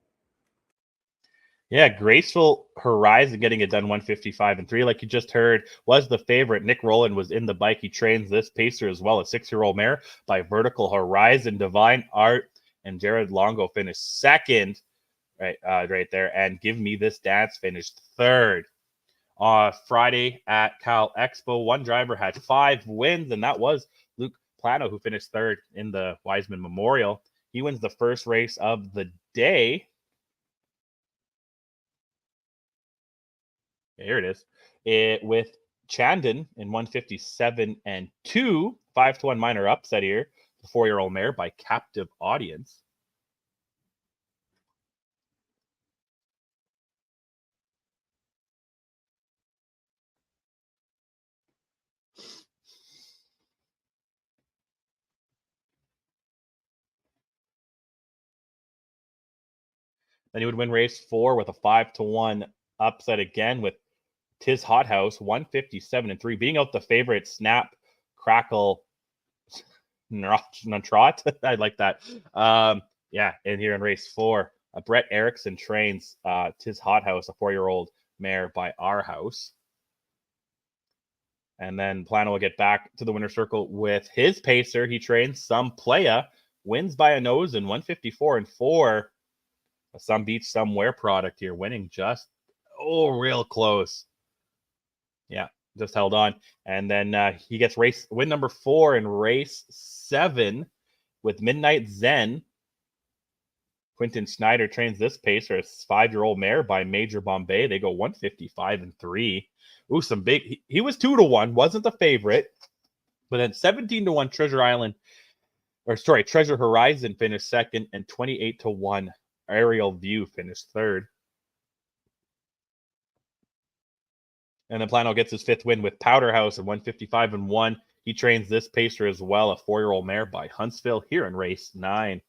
Yeah, Graceful Horizon getting it done 155 and 3, like you just heard, was the favorite. Nick Rowland was in the bike. He trains this pacer as well, a 6-year-old mare by Vertical Horizon. Divine Art and Jared Longo finished 2nd right there, and Give Me This Dance finished 3rd. Friday at Cal Expo, one driver had 5 wins, and that was Luke Plano, who finished 3rd in the Wiseman Memorial. He wins the first race of the day. Here it is. With Chandon in 157 and 2, 5-1 minor upset here. The 4-year-old mare by Captive Audience. Then he would win race 4 with a 5-1 upset again with Tis Hot House, 157 and 3, being out the favorite Snap Crackle Trot. I like that. Yeah, and here in race 4, Brett Erickson trains Tis Hot House, a 4-year-old mare by Our House. And then Plano will get back to the winner's circle with his pacer. He trains Some Playa, wins by a nose in 154 and 4. Some Beach Somewhere product here, winning just real close. Yeah, just held on. And then he gets win number 4 in race 7 with Midnight Zen. Quentin Schneider trains this pacer, a 5-year-old mare by Major Bombay. They go 155 and 3. Ooh, some big. He was 2-1, wasn't the favorite, but then 17-1 Treasure Horizon finished 2nd, and 28-1 Aerial View finished 3rd. And then Plano gets his 5th win with Powder House at 155 and 1. He trains this pacer as well, a 4-year-old mare by Huntsville here in race 9.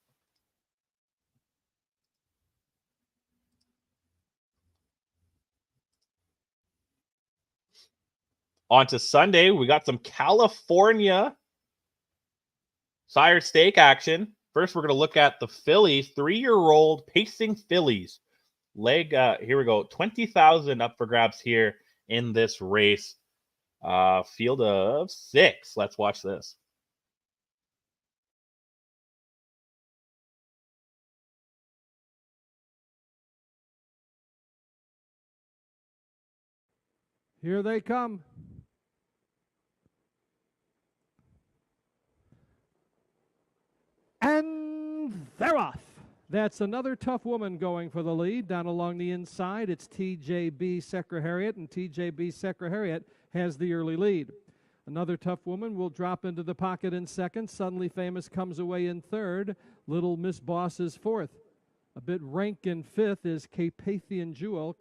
On to Sunday, we got some California sire stake action. First, we're going to look at the fillies, 3-year-old pacing fillies. Here we go, 20,000 up for grabs here in this race. Field of 6. Let's watch this. Here they come. And they're off. That's another tough woman going for the lead. Down along the inside, it's TJB Secretariat, and TJB Secretariat has the early lead. Another tough woman will drop into the pocket in 2nd. Suddenly Famous comes away in 3rd. Little Miss Boss is 4th. A bit rank in 5th is Carpathian Jewel,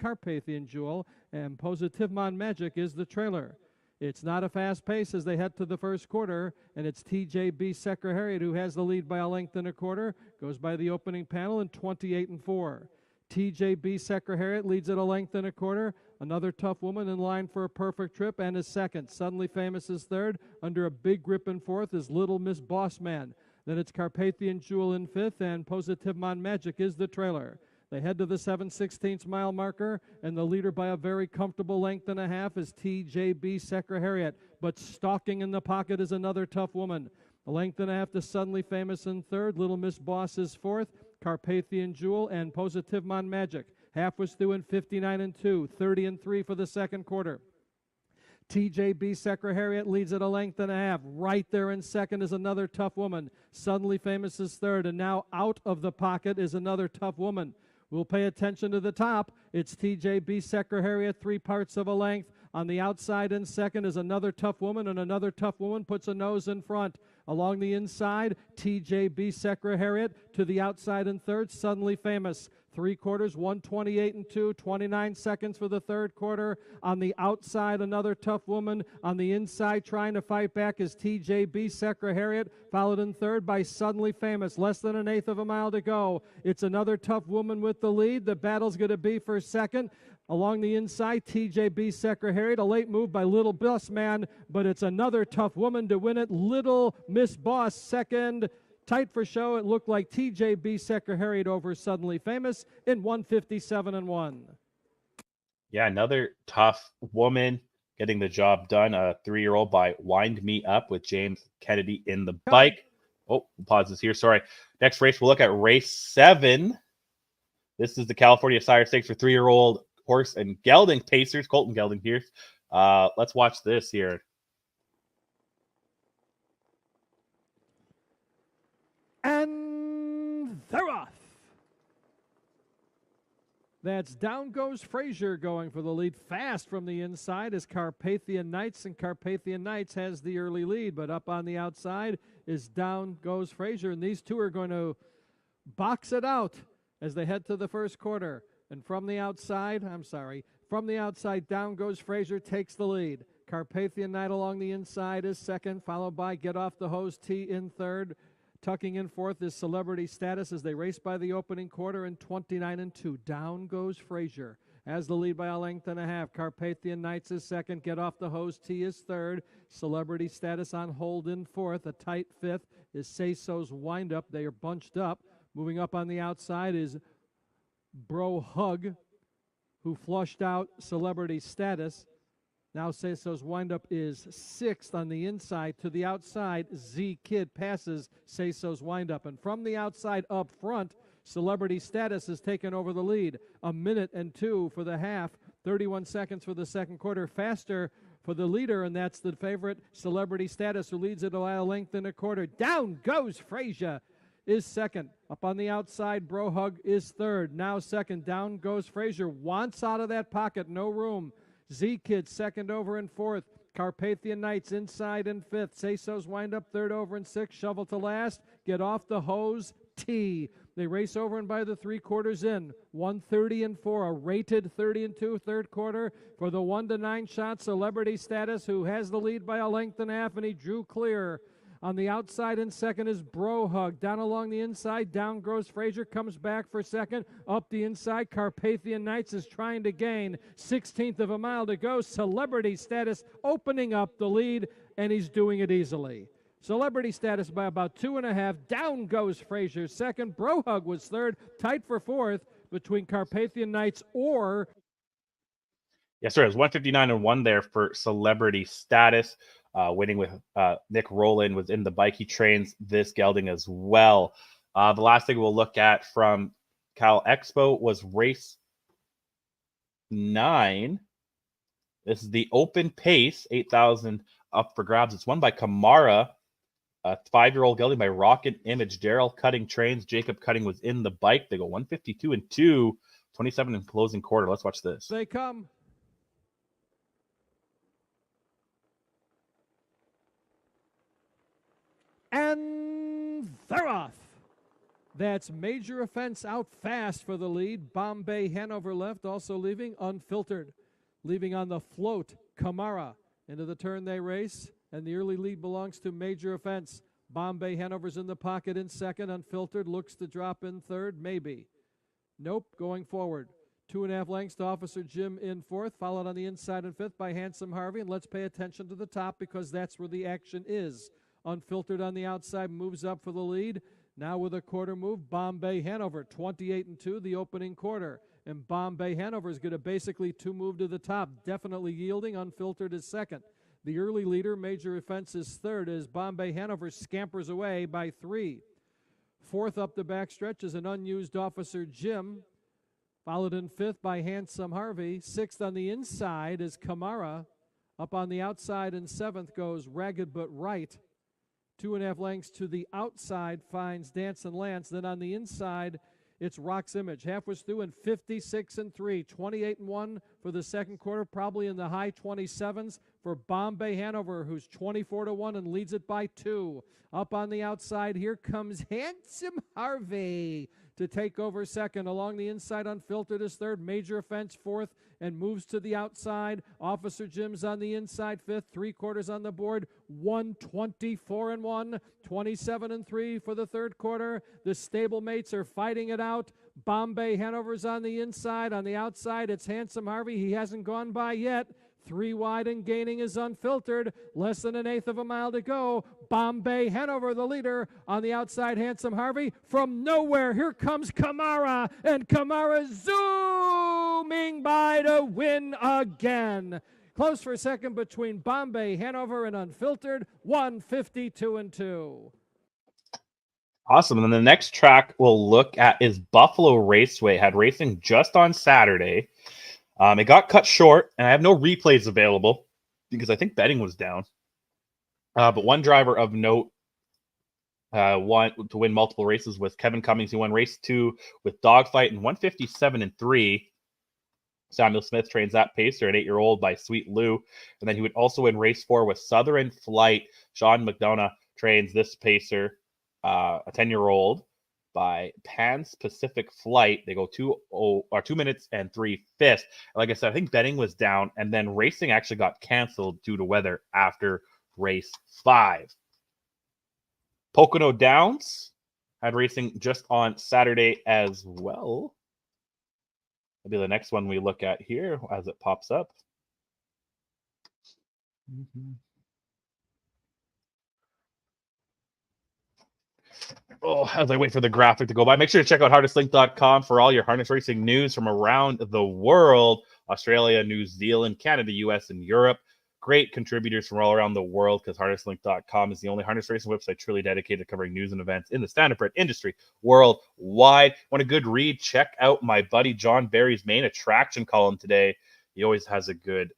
and Positivemon Magic is the trailer. It's not a fast pace as they head to the first quarter, and it's TJB Secretariat who has the lead by a length and a quarter, goes by the opening panel in 28 and 4. TJB Secretariat leads at a length and a quarter. Another tough woman in line for a perfect trip and is 2nd. Suddenly Famous is 3rd. Under a big grip in 4th is Little Miss Bossman. Then it's Carpathian Jewel in 5th, and Positivemon Magic is the trailer. They head to the 7/16 mile marker, and the leader by a very comfortable length and a half is TJB Secretariat. But stalking in the pocket is another tough woman. A length and a half to Suddenly Famous in 3rd. Little Miss Boss is 4th. Carpathian Jewel and Positivemon Magic. Half was through in 59 and 2, 30 and 3 for the second quarter. TJB Secretariat leads at a length and a half. Right there in 2nd is another tough woman. Suddenly Famous is 3rd, and now out of the pocket is another tough woman. We'll pay attention to the top. It's TJB Secretariat, 3 parts of a length. On the outside in second is Another Tough Woman, and Another Tough Woman puts a nose in front. Along the inside, TJB Secretariat. To the outside in third, Suddenly Famous. 3 quarters, 1:28 and 2, 29 seconds for the third quarter. On the outside, Another Tough Woman. On the inside, trying to fight back is TJB Secretariat, followed in third by Suddenly Famous. Less than an eighth of a mile to go. It's Another Tough Woman with the lead. The battle's going to be for second. Along the inside, TJB Secretariat, a late move by Little Boss Man, but it's Another Tough Woman to win it. Little Miss Boss second. Tight for show. It looked like TJB Secretariat over Suddenly Famous in 1:57 and 1. Yeah, Another Tough Woman getting the job done. A 3-year-old by Wind Me Up with James Kennedy in the bike. Oh, pause this here. Sorry. Next race, we'll look at race 7. This is the California Sire Stakes for 3-year-old horse and gelding pacers. Colton Gelding here. Let's watch this here. And they're off. That's Down Goes Frazier going for the lead. Fast from the inside is Carpathian Knights, and Carpathian Knights has the early lead. But up on the outside is Down Goes Frazier, and these two are going to box it out as they head to the first quarter. And from the outside, Down Goes Frazier takes the lead. Carpathian Knight along the inside is second, followed by Get Off the Hose T in third. Tucking in fourth is Celebrity Status as they race by the opening quarter in 29 and 2. Down Goes Frazier has the lead by a length and a half. Carpathian Knights is second. Get Off the Hose T is third. Celebrity Status on hold in fourth. A tight fifth is Say So's Wind Up. They are bunched up. Moving up on the outside is Bro Hug, who flushed out Celebrity Status. Now Say So's Wind Up is sixth on the inside. To the outside, Z Kid passes Say So's Wind Up. And from the outside up front, Celebrity Status has taken over the lead. 1:02 for the half, 31 seconds for the second quarter. Faster for the leader, and that's the favorite, Celebrity Status, who leads it by a length and a quarter. Down Goes Frazier is second. Up on the outside, Bro Hug is third. Now second, Down Goes Frazier. Wants out of that pocket, no room. Z-Kid second over in fourth. Carpathian Knights inside in fifth. Say So's Wind Up third over in sixth. Shovel to last. Get Off the Hose T. They race over and by the 3 quarters in. 1:30 and 4. A rated 30 and 2 third quarter for the 1-9 shot Celebrity Status, who has the lead by a length and a half, and he drew clear. On the outside in second is Bro Hug. Down along the inside, Down Goes Frazier, comes back for second. Up the inside, Carpathian Knights is trying to gain 1/16 of a mile to go. Celebrity Status opening up the lead, and he's doing it easily. Celebrity Status by about 2.5. Down Goes Frazier second. Bro Hug was third. Tight for fourth between Carpathian Knights or... Yes, sir. It was 159 and 1 there for Celebrity Status. Winning with Nick Rowland was in the bike. He trains this gelding as well. The last thing we'll look at from Cal Expo was race 9. This is the open pace, 8,000 up for grabs. It's won by Kamara, a 5-year-old gelding by Rocket Image. Daryl Cutting trains. Jacob Cutting was in the bike. They go 152 and 2, 27 in closing quarter. Let's watch this. They come. And they're off. That's Major Offense out fast for the lead. Bombay Hanover left, also leaving Unfiltered. Leaving on the float, Kamara. Into the turn they race, and the early lead belongs to Major Offense. Bombay Hanover's in the pocket in second. Unfiltered looks to drop in third, maybe. Nope, going forward. 2.5 lengths to Officer Jim in fourth, followed on the inside in fifth by Handsome Harvey. And let's pay attention to the top because that's where the action is. Unfiltered on the outside moves up for the lead. Now with a quarter move, Bombay Hanover, 28 and 2, the opening quarter. And Bombay Hanover is going to basically 2 move to the top, definitely yielding. Unfiltered is second. The early leader, Major Offense, is third as Bombay Hanover scampers away by 3. Fourth up the backstretch is an unused Officer Jim, followed in fifth by Handsome Harvey. Sixth on the inside is Kamara. Up on the outside in seventh goes Ragged But Right. 2.5 lengths to the outside finds Dance and Lance. Then on the inside It's Rock's Image. Half was through in 56-3, 28-1 for the second quarter, probably in the high 27s for Bombay Hanover, who's 24-1 and leads it by 2. Up on the outside, here comes Handsome Harvey to take over second. Along the inside, Unfiltered is third. Major Offense fourth and moves to the outside. Officer Jim's on the inside fifth. 3/4 on the board. 124-1, 27-3 for the third quarter. The stablemates are fighting it out. Bombay Hanover's on the inside. On the outside, it's Handsome Harvey. He hasn't gone by yet. 3 wide and gaining is Unfiltered. Less than 1/8 of a mile to go. Bombay Hanover, the leader. On the outside, Handsome Harvey. From nowhere, here comes Kamara. And Kamara zooming by to win again. Close for second between Bombay Hanover and Unfiltered. 152-2. Awesome. And then the next track we'll look at is Buffalo Raceway. Had racing just on Saturday. It got cut short, and I have no replays available because I think betting was down. But one driver of note won to win multiple races was Kevin Cummings. He won race 2 with Dogfight in 157-3. Samuel Smith trains that pacer, an 8-year-old by Sweet Lou. And then he would also win race 4 with Southern Flight. Sean McDonough trains this pacer, a 10-year-old by Pan's Pacific Flight. They go 2 minutes and 3/5. Like I said, I think betting was down, and then racing actually got canceled due to weather after race 5. Pocono Downs had racing just on Saturday as well. That'll be the next one we look at here as it pops up. Oh, as I wait for the graphic to go by, make sure to check out harnesslink.com for all your harness racing news from around the world. Australia, New Zealand, Canada, US, and Europe. Great contributors from all around the world, because harnesslink.com is the only harness racing website truly dedicated to covering news and events in the standardbred industry worldwide. Want a good read? Check out my buddy John Barry's main attraction column today. He always has a good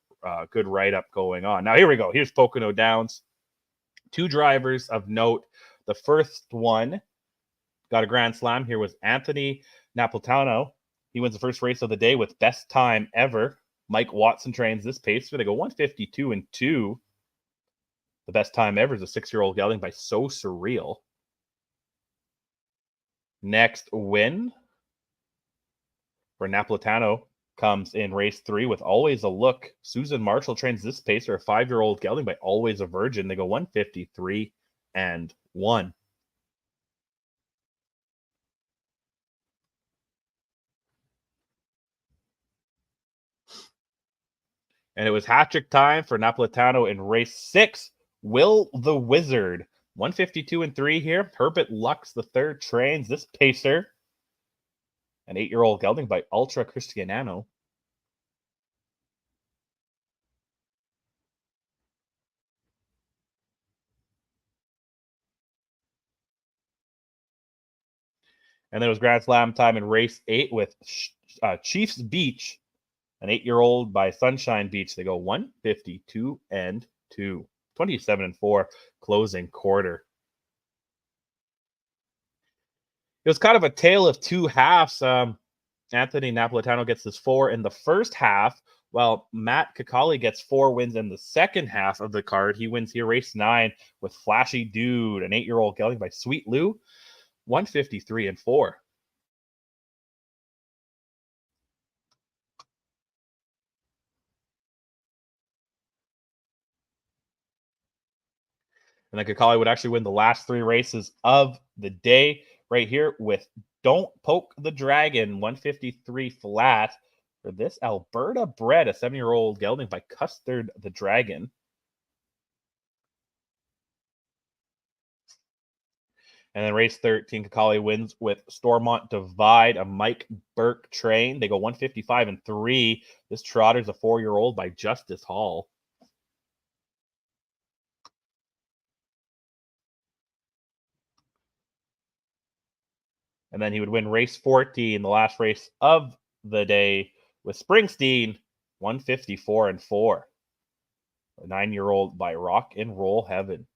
write-up going on. Now, here we go. Here's Pocono Downs. 2 drivers of note. The first one got a grand slam. Here was Anthony Napolitano. He wins the first race of the day with best time ever. Mike Watson trains this pacer. They go 152-2. The best time ever is a 6-year-old gelding by So Surreal. Next win for Napolitano comes in race 3 with Always a Look. Susan Marshall trains this pacer, a 5-year-old gelding by Always a Virgin. They go 153-1. And it was hat-trick time for Napolitano in race 6. Will the Wizard. 152-3 here. Herbert Lux the third trains this pacer. An 8-year-old gelding by Ultra Cristiano. And there was Grand Slam time in race 8 with Chiefs Beach. An 8-year-old by Sunshine Beach. They go 152-2. 27-4 closing quarter. It was kind of a tale of 2 halves. Anthony Napolitano gets his 4 in the first half, while Matt Kakali gets 4 wins in the second half of the card. He wins here race 9 with Flashy Dude, an 8-year-old gelding by Sweet Lou. 153-4. And then Kakali would actually win the last 3 races of the day right here with Don't Poke the Dragon, 153 flat for this Alberta bred, a 7-year-old gelding by Custard the Dragon. And then race 13, Kakali wins with Stormont Divide, a Mike Burke train. They go 155-3. This trotter's a 4-year-old by Justice Hall. And then he would win race 14, the last race of the day, with Springsteen, 154-4. A 9-year-old by Rock and Roll Heaven.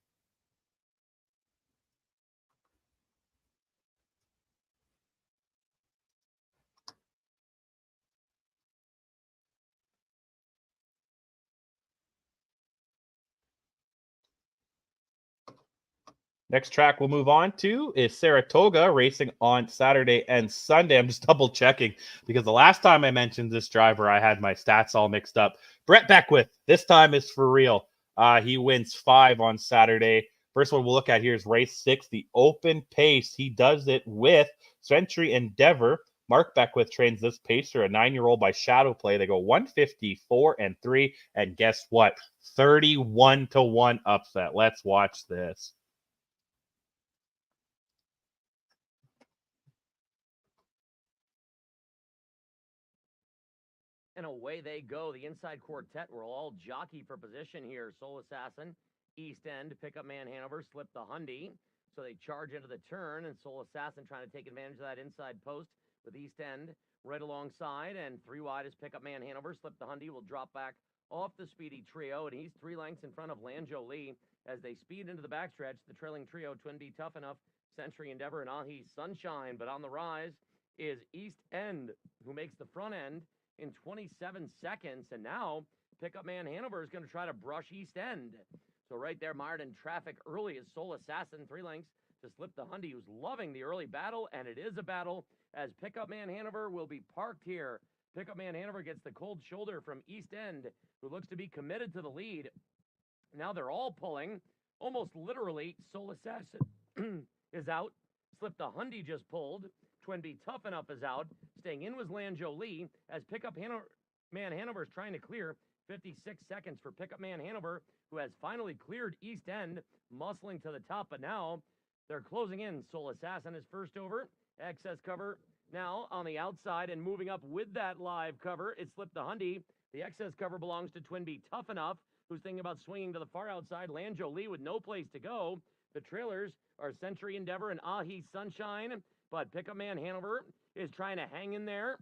Next track we'll move on to is Saratoga, racing on Saturday and Sunday. I'm just double checking because the last time I mentioned this driver, I had my stats all mixed up. Brett Beckwith, this time is for real. He wins 5 on Saturday. First one we'll look at here is race 6, the open pace. He does it with Century Endeavor. Mark Beckwith trains this pacer, a 9-year-old by Shadow Play. They go 154-3, and guess what? 31-1 upset. Let's watch this. And away they go. The inside quartet will all jockey for position here. Soul Assassin, East End, Pickup Man Hanover, slip the Hundy. So they charge into the turn, and Soul Assassin trying to take advantage of that inside post with East End right alongside. And 3 wide is Pickup Man Hanover. Slip the Hundy will drop back off the speedy trio, and he's 3 lengths in front of Lanjo Lee as they speed into the backstretch. The trailing trio, Twin B Tough Enough, Century Endeavor, and Ahi Sunshine. But on the rise is East End, who makes the front end in 27 seconds, and now Pickup Man Hanover is going to try to brush East End. So right there, mired in traffic early is Soul Assassin, 3 lengths to slip the Hundy, who's loving the early battle, and it is a battle as Pickup Man Hanover will be parked here. Pickup Man Hanover gets the cold shoulder from East End, who looks to be committed to the lead. Now they're all pulling, almost literally. Soul Assassin is out. Slip the Hundy just pulled. Twin B Tough Enough is out. Staying in was Lanjo Lee as Pickup Man Hanover is trying to clear. 56 seconds for Pickup Man Hanover, who has finally cleared East End, muscling to the top, but now they're closing in. Soul Assassin is first over. Excess cover now on the outside, and moving up with that live cover, it slipped the Hundy. The excess cover belongs to Twin B Tough Enough, who's thinking about swinging to the far outside. Lanjo Lee with no place to go. The trailers are Century Endeavor and Ahi Sunshine, but Pickup Man Hanover is trying to hang in there,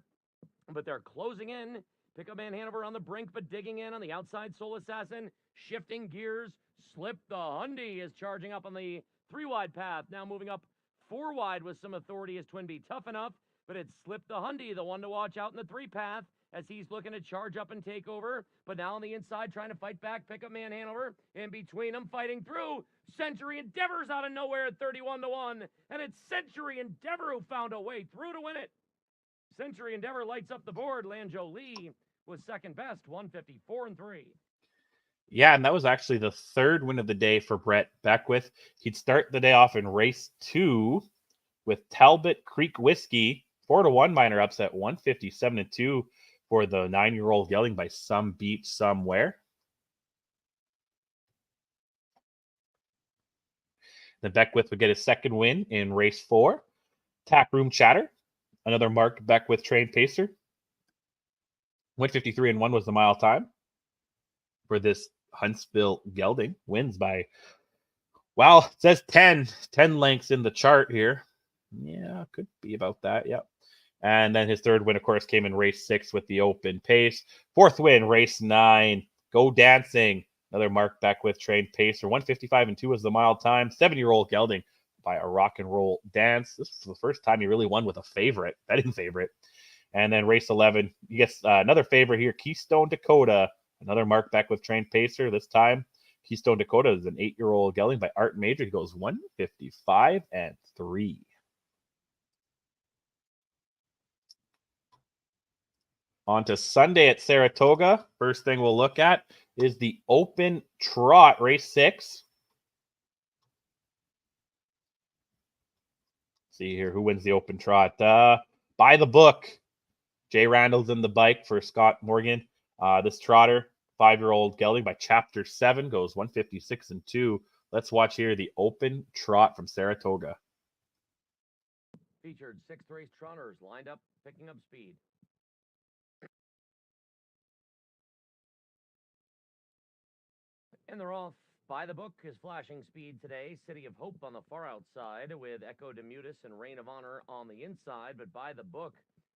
but they're closing in. Pickup Man Hanover on the brink, but digging in on the outside. Soul Assassin shifting gears. Slip the Hundy is charging up on the 3 wide path. Now moving up 4 wide with some authority is Twin B Tough Enough, but it's Slip the Hundy, the one to watch out in the 3 path as he's looking to charge up and take over. But now on the inside trying to fight back. Pickup Man Hanover in between them, fighting through. Century Endeavor's out of nowhere at 31-1, and it's Century Endeavor who found a way through to win it. Century Endeavor lights up the board. Lanjo Lee was second best, 154-3. Yeah, and that was actually the 3rd win of the day for Brett Beckwith. He'd start the day off in race 2 with Talbot Creek Whiskey, 4-1 minor upset, 157-2 for the 9-year-old yelling by Some Beach Somewhere. Then Beckwith would get his 2nd win in race 4. Taproom Chatter, another Mark Beckwith trained pacer. 153-1 was the mile time for this Huntsville gelding. Wins by, well, it says 10 lengths in the chart here. Yeah, could be about that. Yep. And then his 3rd win, of course, came in race 6 with the open pace. 4th win, race 9. Go Dancing, another Mark Beckwith trained pacer. 155-2 was the mile time. 7-year-old gelding by a rock and roll dance. This was the first time he really won with a favorite, betting favorite. And then race 11, you get another favorite here, Keystone Dakota, another Mark Beckwith trained pacer. This time, Keystone Dakota is an 8-year-old gelding by Art Major. He goes 155-3. On to Sunday at Saratoga. First thing we'll look at is the open trot, race 6. See here who wins the open trot. By the book, Jay Randall's in the bike for Scott Morgan. This trotter, 5-year-old gelding by Chapter 7, goes 156-2. Let's watch here the open trot from Saratoga. Featured 6th race trotters lined up, picking up speed. And they're off. By the book is flashing speed today. City of Hope on the far outside with Echo Demutus and Reign of Honor on the inside. But By the Book,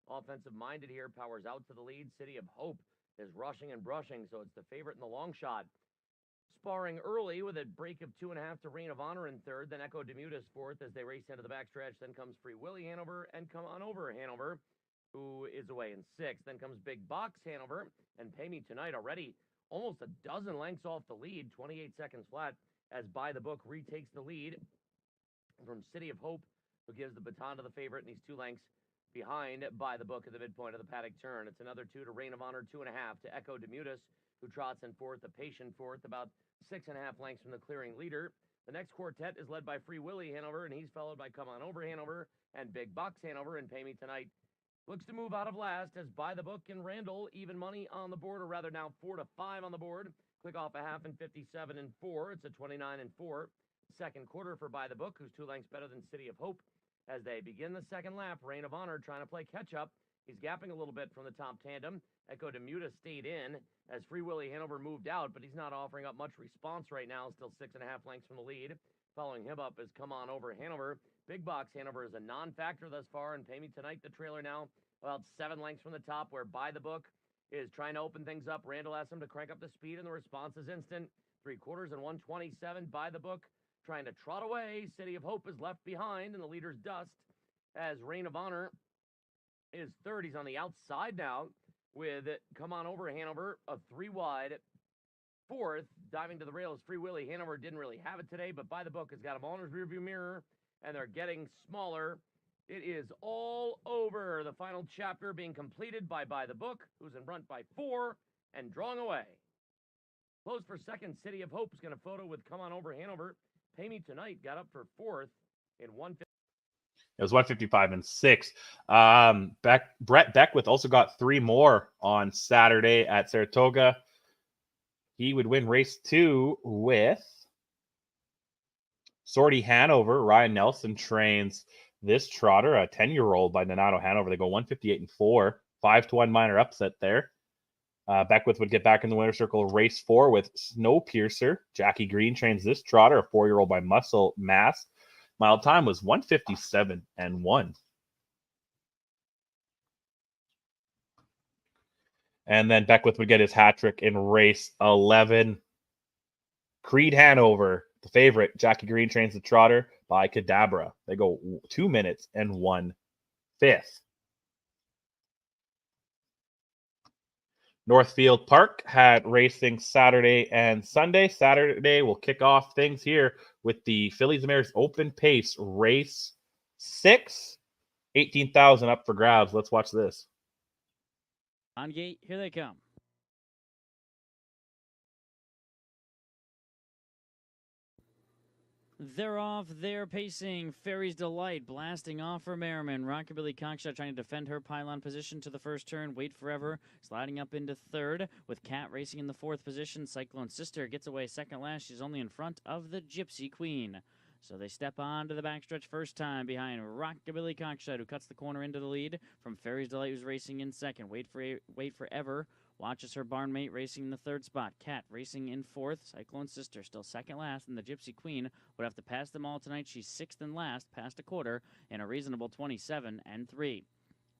offensive minded here, powers out to the lead. City of Hope is rushing and brushing, so it's the favorite in the long shot. Sparring early with a break of 2.5 to Reign of Honor in 3rd. Then Echo Demutus 4th as they race into the backstretch. Then comes Free Willy Hanover and Come On Over Hanover, who is away in 6th. Then comes Big Box Hanover and Pay Me Tonight already almost a dozen lengths off the lead, 28 seconds flat, as By the Book retakes the lead. from City of Hope, who gives the baton to the favorite, and he's 2 lengths behind By the Book at the midpoint of the paddock turn. It's another 2 to Reign of Honor, 2.5 to Echo Demutus, who trots in fourth, the patient fourth, about 6.5 lengths from the clearing leader. The next quartet is led by Free Willy Hanover, and he's followed by Come On Over Hanover and Big Bucks Hanover, and Pay Me Tonight looks to move out of last as By the Book and Randall even money on the board, or rather now 4 to 5 on the board. Click off a half and 57 and 4. It's a 29 and 4. Second quarter for By the Book, who's 2 lengths better than City of Hope. As they begin the second lap, Reign of Honor trying to play catch-up. He's gapping a little bit from the top tandem. Echo Demuta stayed in as Free Willy Hanover moved out, but he's not offering up much response right now, still 6.5 lengths from the lead. Following him up is Come On Over Hanover. Big Box Hanover is a non-factor thus far, and Pay Me Tonight, the trailer now, about 7 lengths from the top, where By the Book is trying to open things up. Randall asks him to crank up the speed, and the response is instant. 3/4 and 127. By the Book trying to trot away. City of Hope is left behind in the leader's dust as Reign of Honor is third. He's on the outside now with Come On Over Hanover, a 3 wide. Fourth, diving to the rails, Free Willy Hanover didn't really have it today, but By the Book has got him all in his rearview mirror, and they're getting smaller. It is all over. The final chapter being completed by the Book, who's in front by 4 and drawing away. Close for second, City of Hope is going to photo with Come On Over Hanover. Pay Me Tonight got up for fourth in 150. It was 155 and 6. Brett Beckwith also got 3 more on Saturday at Saratoga. He would win race 2 with Sortie Hanover. Ryan Nelson trains this trotter, a 10-year-old by Donato Hanover. They go 158 and 4, 5-1 minor upset there. Beckwith would get back in the winner's circle race 4 with Snowpiercer. Jackie Green trains this trotter, a 4-year-old by Muscle Mass. Mile time was 157 and 1. And then Beckwith would get his hat trick in race 11. Creed Hanover, the favorite. Jackie Green trains the trotter by Cadabra. They go 2 minutes and 1/5. Northfield Park had racing Saturday and Sunday. Saturday will kick off things here with the Fillies and Mares Open Pace race 6. 18,000 up for grabs. Let's watch this. On gate, here they come. They're off. They're pacing. Fairy's Delight blasting off for Merriman. Rockabilly Cockshot trying to defend her pylon position to the first turn. Wait Forever sliding up into third with Cat racing in the 4th position. Cyclone Sister gets away second last. She's only in front of the Gypsy Queen. So they step on to the backstretch first time behind Rockabilly Cockshot, who cuts the corner into the lead from Fairy's Delight, who's racing in second. Wait Forever watches her barnmate racing in the 3rd spot. Cat racing in 4th. Cyclone Sister still second last, and the Gypsy Queen would have to pass them all tonight. She's 6th and last, past a quarter, in a reasonable 27 and 3.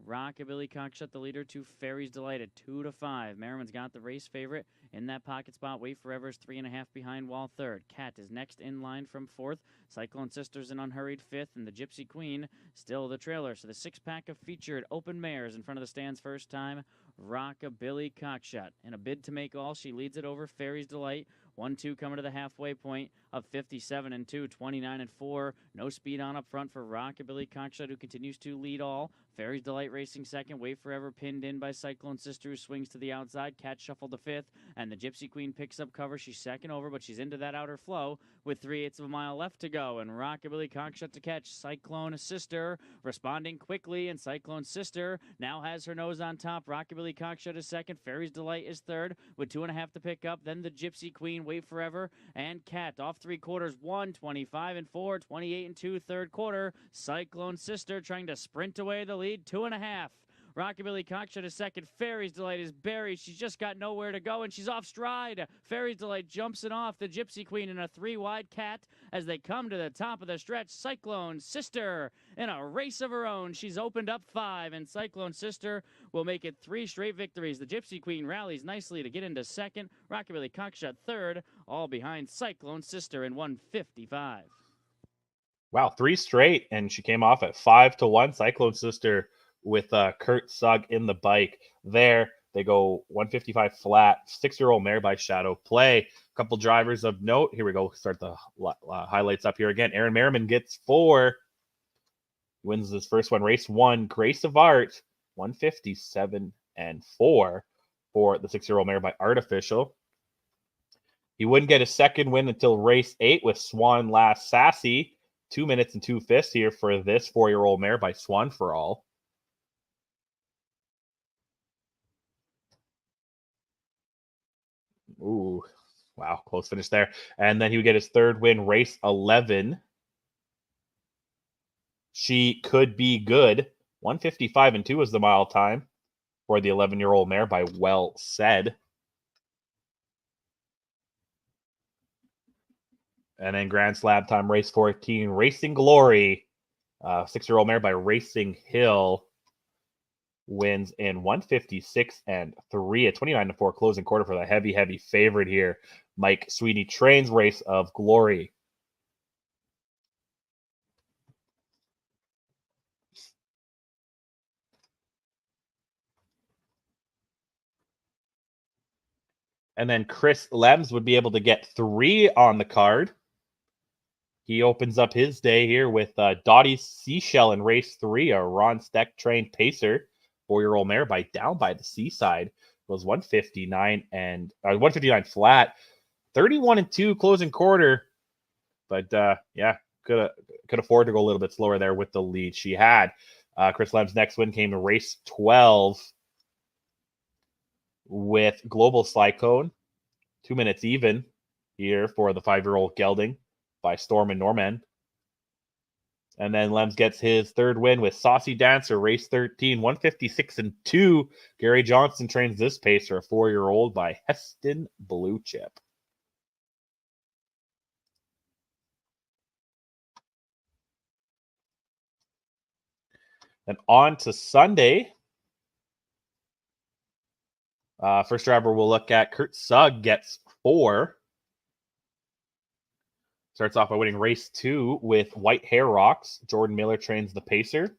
Rockabilly Cockshot the leader to Fairy's Delight at 2 to 5. Merriman's got the race favorite in that pocket spot. Wait Forever's 3.5 behind Wall 3rd. Cat is next in line from 4th. Cyclone Sister's an unhurried 5th, and the Gypsy Queen still the trailer. So the 6-pack of featured open mares in front of the stands first time. Rockabilly Cockshot. In a bid to make all, she leads it over Fairy's Delight. 1-2 coming to the halfway point of 57 and 2, 29 and 4. No speed on up front for Rockabilly Cockshot, who continues to lead all. Fairy's Delight racing second. Wait Forever pinned in by Cyclone Sister, who swings to the outside. Cat shuffled to 5th, and the Gypsy Queen picks up cover. She's second over, but she's into that outer flow with 3/8 of a mile left to go. And Rockabilly Cockshot to catch. Cyclone Sister responding quickly, and Cyclone Sister now has her nose on top. Rockabilly Cockshot is second. Fairy's Delight is third with 2.5 to pick up. Then the Gypsy Queen, Wait Forever, and Cat off 3 quarters. 1, 25 and 4, 28 and 2, 3rd quarter. Cyclone Sister trying to sprint away the lead. 2.5. Rockabilly Cockshot is second. Fairy's Delight is buried. She's just got nowhere to go, and she's off stride. Fairy's Delight jumps it off the Gypsy Queen in a 3-wide Cat as they come to the top of the stretch. Cyclone Sister in a race of her own. She's opened up 5, and Cyclone Sister will make it 3 straight victories. The Gypsy Queen rallies nicely to get into second. Rockabilly Cockshot third, all behind Cyclone Sister in 155. Wow, 3 straight, and she came off at 5 to 1. Cyclone Sister with Kurt Sugg in the bike there. They go 155 flat. 6-year-old mare by Shadow Play. A couple drivers of note. Here we go. Start the highlights up here again. Aaron Merriman gets 4. Wins his first one. Race 1. Grace of Art. 157 and 4 for the 6-year-old mare by Artificial. He wouldn't get a second win until race 8 with Swan Last Sassy. 2 minutes and 2/5 here for this 4-year-old mare by Swan for All. Ooh, wow, close finish there. And then he would get his third win, race 11. She Could Be Good. 155 and 2 is the mile time for the 11-year-old mare by Well Said. And then Grand Slab time, race 14, Racing Glory. 6-year-old mare by Racing Hill wins in 156 and 3, a 29 to 4 closing quarter for the heavy favorite here. Mike Sweeney trains Race of Glory. And then Chris Lems would be able to get 3 on the card. He opens up his day here with Dottie Seashell in race 3, a Ron Steck trained pacer. 4-year-old mare by Down by the Seaside. Goes 159 flat. 31 and 2 closing quarter. But yeah, could afford to go a little bit slower there with the lead she had. Chris Lem's next win came in race 12 with Global Cyclone. 2 minutes even here for the 5-year-old gelding by Storm and Norman. And then Lems gets his third win with Saucy Dancer, race 13, 156 and 2. Gary Johnson trains this pacer, a 4-year-old by Heston Blue Chip. And on to Sunday. First driver we'll look at, Kurt Sugg gets 4. Starts off by winning race 2 with White Hair Rocks. Jordan Miller trains the pacer.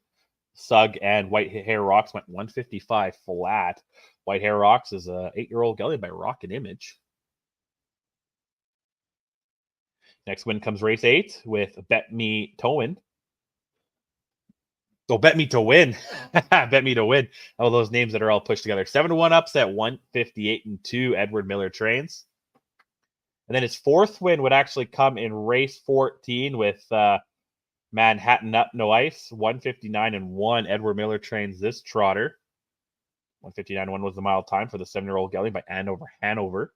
Sugg and White Hair Rocks went 155 flat. White Hair Rocks is a 8-year-old gelding by Rocket Image. Next win comes race 8 with Bet Me to Win. Oh, Bet Me to Win. Bet Me to Win. All those names that are all pushed together. 7-1 upset, 158 and 2. Edward Miller trains. And then his fourth win would actually come in race 14 with Manhattan Up No Ice, 159 and 1. Edward Miller trains this trotter. 159 and 1 was the mile time for the 7-year-old gelding by Andover Hanover.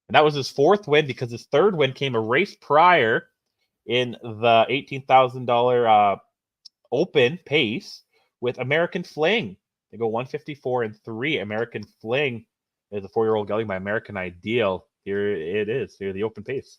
And that was his fourth win because his third win came a race prior in the $18,000 open pace with American Fling. They go 154 and 3. American Fling is a 4-year-old gelding by American Ideal. Here it is. Here the open pace.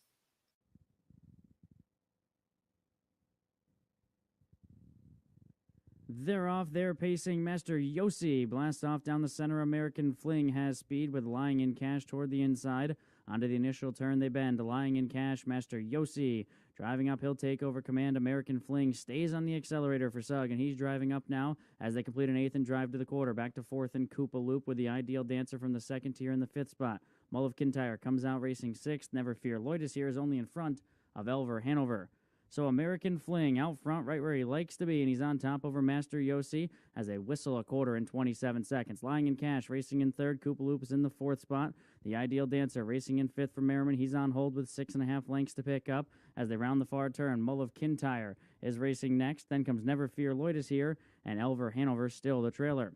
They're off there pacing. Master Yossi blasts off down the center. American Fling has speed with Lying in Cash toward the inside. Onto the initial turn they bend. Lying in Cash, Master Yossi driving up. He'll take over command. American Fling stays on the accelerator for Sugg, and he's driving up now as they complete an 8th and drive to the quarter. Back to 4th and Koopa Loop with the Ideal Dancer from the 2nd tier in the 5th spot. Mull of Kintyre comes out racing 6th. Never Fear Loitus here is only in front of Elver Hanover. So American Fling out front right where he likes to be, and he's on top over Master Yossi as they whistle a quarter in 27 seconds. Lying in Cash racing in 3rd. Koopa Loop is in the 4th spot. The Ideal Dancer racing in 5th for Merriman. He's on hold with 6.5 lengths to pick up as they round the far turn. Mull of Kintyre is racing next. Then comes Never Fear Loitus here, and Elver Hanover still the trailer.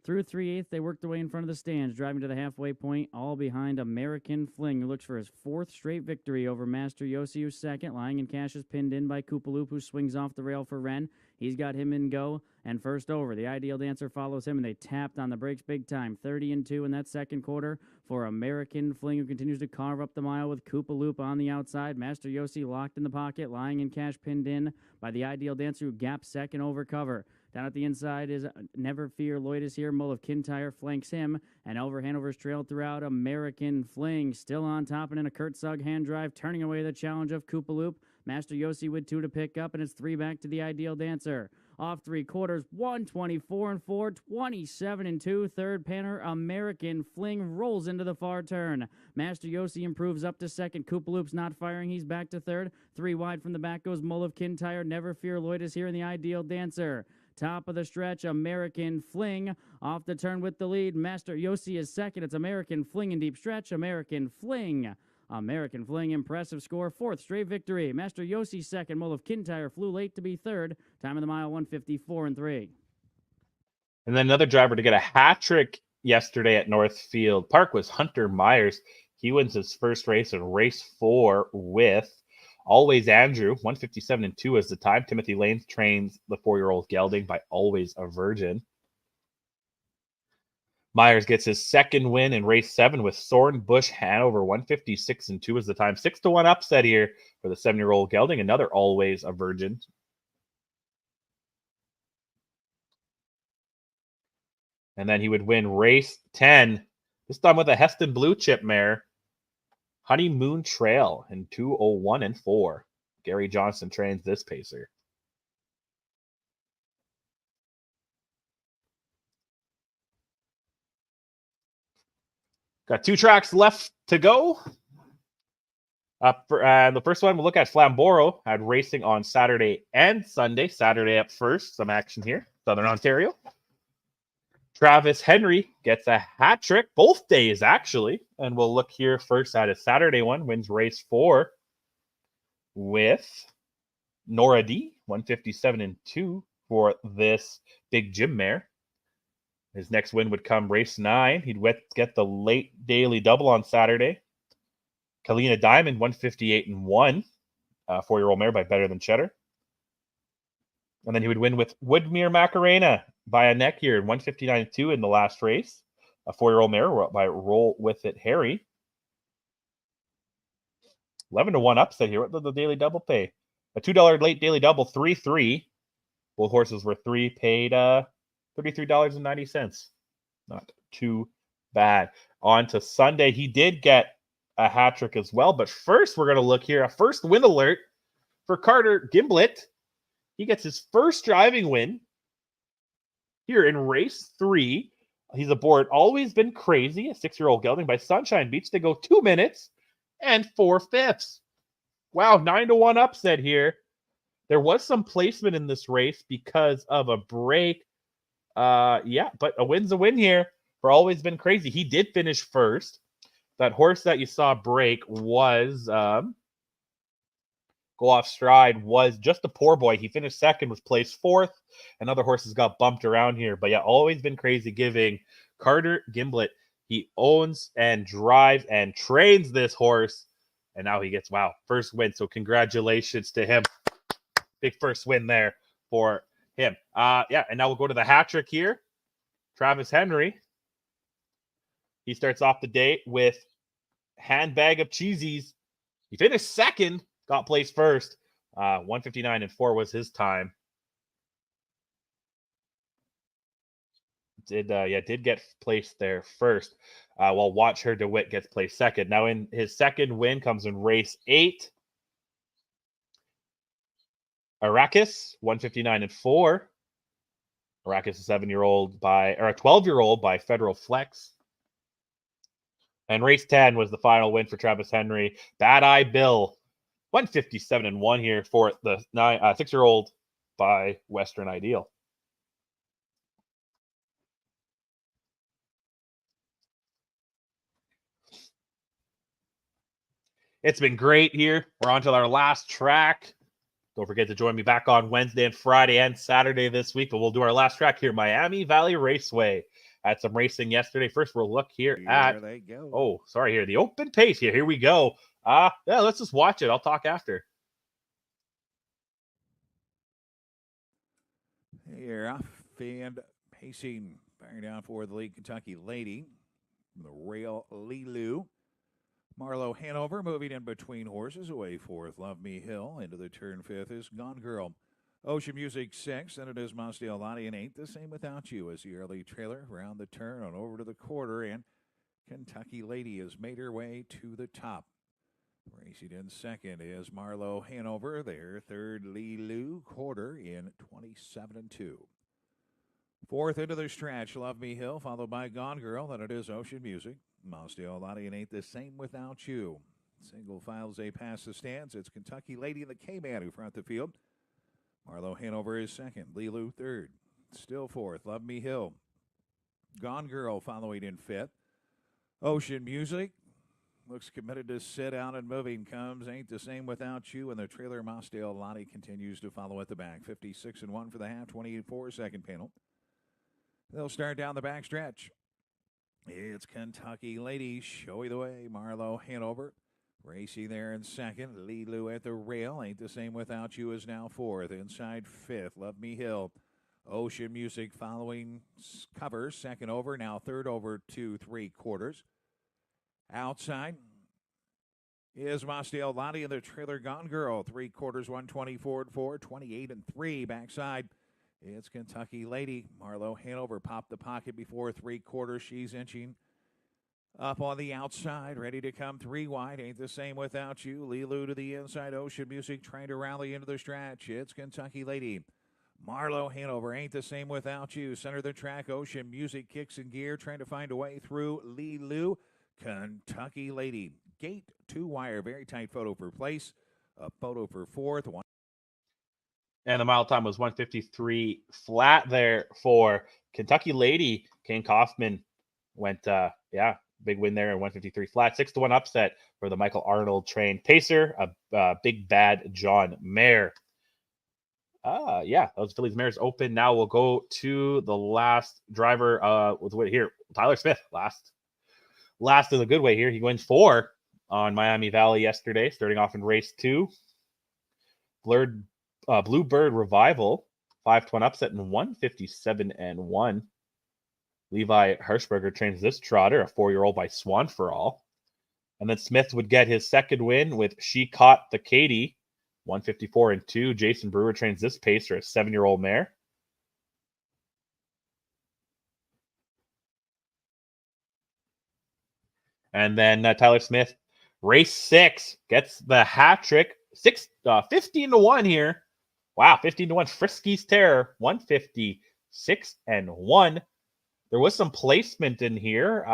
Through 3/8, they worked their way in front of the stands, driving to the halfway point, all behind American Fling, who looks for his 4th straight victory over Master Yossi, who's 2nd. Lying in Cash is pinned in by Koopa Loop, who swings off the rail for Wren. He's got him in go, and first over. The Ideal Dancer follows him, and they tapped on the brakes big time. 30 and 2 in that 2nd quarter for American Fling, who continues to carve up the mile with Koopa Loop on the outside. Master Yossi locked in the pocket. Lying in Cash pinned in by the Ideal Dancer, who gaps 2nd over cover. Down at the inside is Never Fear Loitus here. Mull of Kintyre flanks him, and Elver Hanover's trailed throughout. American Fling still on top and in a Kurt Sugg hand drive, turning away the challenge of Koopa Loop. Master Yossi with 2 to pick up, and it's 3 back to the Ideal Dancer. off 3/4, 124-4, 27-2. Third Panner American Fling rolls into the far turn. Master Yossi improves up to second. Koopaloop's not firing. He's back to third. 3 wide from the back goes Mull of Kintyre. Never Fear Lloyd is here in the Ideal Dancer. Top of the stretch, American Fling off the turn with the lead. Master Yossi is second. It's American Fling in deep stretch. American Fling. American Fling, impressive score. 4th straight victory. Master Yossi second. Mull of Kintyre flew late to be third. Time of the mile, 1:54.3. And then another driver to get a hat trick yesterday at Northfield Park was Hunter Myers. He wins his first race in race 4 with Always Andrew. 1:57.2 is the time. Timothy Lane trains the 4-year-old gelding by Always a Virgin. Myers gets his second win in race 7 with Soren Bush Hanover. 1:56.2 is the time. 6-1 upset here for the 7-year-old gelding. Another Always a Virgin. And then he would win race 10, this time with a Heston Blue Chip mare, Honeymoon Trail in 2:01.4. Gary Johnson trains this pacer. Got 2 tracks left to go. The first one, we'll look at Flamborough. Had racing on Saturday and Sunday. Saturday up first. Some action here. Southern Ontario. Travis Henry gets a hat trick both days, actually. And we'll look here first at his Saturday one. Wins race 4 with Nora D. 1:57.2 for this Big Jim mare. His next win would come race 9. He'd get the late daily double on Saturday. Kalina Diamond, 1:58.1. 4-year-old mare by Better Than Cheddar. And then he would win with Woodmere Macarena by a neck here in 1:59.2 in the last race. A 4-year-old mare by Roll With It Harry. 11-1 upset here. What did the daily double pay? A $2 late daily double, 3-3. Both horses were 3, paid $33.90. Not too bad. On to Sunday. He did get a hat trick as well. But first, we're going to look here. A first win alert for Carter Gimblett. He gets his first driving win here in race 3. He's aboard Always Been Crazy, a 6-year-old gelding by Sunshine Beach. They go 2 minutes and 4/5. Wow, 9-1 upset here. There was some placement in this race because of a break. But a win's a win here for Always Been Crazy. He did finish first. That horse that you saw break was Go Off Stride was just a poor boy. He finished second, was placed 4th, and other horses got bumped around here. But yeah, Always Been Crazy giving Carter Gimblett. He owns and drives and trains this horse, and now he gets, first win. So congratulations to him. Big first win there for him. And now we'll go to the hat trick here. Travis Henry. He starts off the day with Handbag of Cheesies. He finished second, got placed first. 1:59.4 was his time. Did get placed there first. While Watch Her DeWitt gets placed second. Now in his second win comes in race 8. Arrakis, 1:59.4. Arrakis, a 12-year-old by Federal Flex. And race 10 was the final win for Travis Henry. Bad Eye Bill, 1:57.1 here for the 6-year-old by Western Ideal. It's been great here. We're on to our last track. Don't forget to join me back on Wednesday and Friday and Saturday this week, but we'll do our last track here, Miami Valley Raceway. Had some racing yesterday. First, we'll look here at the open pace here. Here we go. Let's just watch it. I'll talk after. Here, off and pacing, firing down for the lead, Kentucky Lady. From the rail, Lilu. Marlowe Hanover moving in between horses, away 4th. Love Me Hill into the turn 5th is Gone Girl. Ocean Music 6th, then it is Mosdale Lottie in 8th. The same Without You as the early trailer around the turn on over to the quarter, and Kentucky Lady has made her way to the top. Racing in second is Marlowe Hanover. Their third, Lee Lou, quarter in 27-2. Fourth into the stretch, Love Me Hill, followed by Gone Girl. Then it is Ocean Music. Mosdale Lottie and Ain't the Same Without You. Single files they pass the stands. It's Kentucky Lady and the K-Man who front the field. Marlowe Hanover is second. Lee Lou third. Still fourth, Love Me Hill. Gone Girl following in fifth. Ocean Music looks committed to sit out and moving. Comes Ain't the Same Without You. And the trailer Mosdale Lottie continues to follow at the back. 56-1 for the half, 28-4 second panel. They'll start down the back stretch. It's Kentucky Lady showing the way. Marlowe Hanover racing there in second. Lee Lou at the rail. Ain't the Same Without You is now fourth. Inside fifth, Love Me Hill. Ocean Music following covers. Second over, now third over 2 3/4. Outside is Mosdale Lottie and the trailer Gone Girl. 3/4, 124-4, 28-3. Backside, it's Kentucky Lady. Marlowe Hanover popped the pocket before 3/4. She's inching up on the outside, ready to come 3 wide. Ain't the Same Without You. Lee Lou to the inside. Ocean Music trying to rally into the stretch. It's Kentucky Lady. Marlowe Hanover, Ain't the Same Without You. Center of the track, Ocean Music kicks in gear, trying to find a way through Lee Lou. Kentucky Lady. Gate 2-wire, very tight photo for place. A photo for fourth. And the mile time was 153 flat there for Kentucky Lady. Kane Kaufman went, big win there in 153 flat. 6-1 upset for the Michael Arnold trained pacer, a big bad John Mayer. Those Phillies Mares open. Now we'll go to the last driver here. Tyler Smith, last in the good way here. He wins 4 on Miami Valley yesterday, starting off in race 2. Bluebird Revival, 5-1 upset in 157-1. Levi Hirschberger trains this trotter, a 4-year-old by Swan for All. And then Smith would get his second win with She Caught the Katie, 154-2. Jason Brewer trains this pacer, a 7-year-old mare. And then Tyler Smith, race 6, gets the hat trick. 15-1 here. Wow, 15-1. Frisky's Terror, 156-1. There was some placement in here.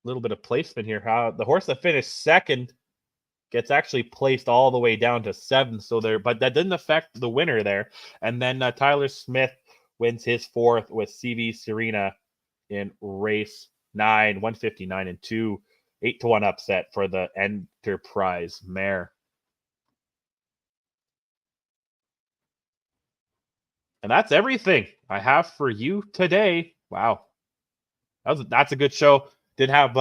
Little bit of placement here. The horse that finished second gets actually placed all the way down to 7th. But that didn't affect the winner there. And then Tyler Smith wins his 4th with CV Serena in race 9, 159-2. 8-1 upset for the Enterprise mare. And that's everything I have for you today. Wow. That's a good show. Did have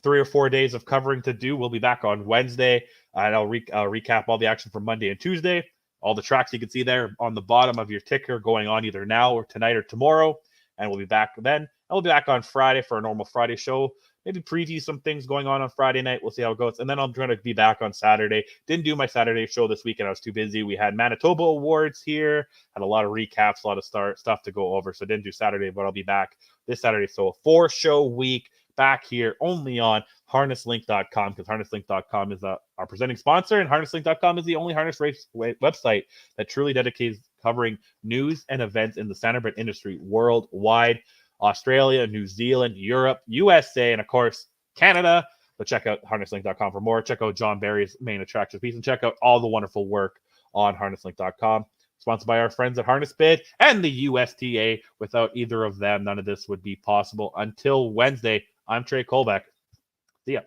3 or 4 days of covering to do. We'll be back on Wednesday, and I'll recap all the action from Monday and Tuesday. All the tracks you can see there on the bottom of your ticker going on either now or tonight or tomorrow. And we'll be back then. I'll be back on Friday for a normal Friday show. Maybe preview some things going on Friday night. We'll see how it goes. And then I'm trying to be back on Saturday. Didn't do my Saturday show this weekend. I was too busy. We had Manitoba Awards here. Had a lot of recaps, a lot of stuff to go over. So didn't do Saturday, but I'll be back this Saturday. So a 4-show week back here only on harnesslink.com, because harnesslink.com is our presenting sponsor, and harnesslink.com is the only harness race website that truly dedicates covering news and events in the standardbred industry worldwide. Australia, New Zealand, Europe, USA, and of course, Canada. So check out harnesslink.com for more. Check out John Barry's main attraction piece and check out all the wonderful work on harnesslink.com. Sponsored by our friends at HarnessBid and the USTA. Without either of them, none of this would be possible. Until Wednesday, I'm Trey Colbeck. See ya.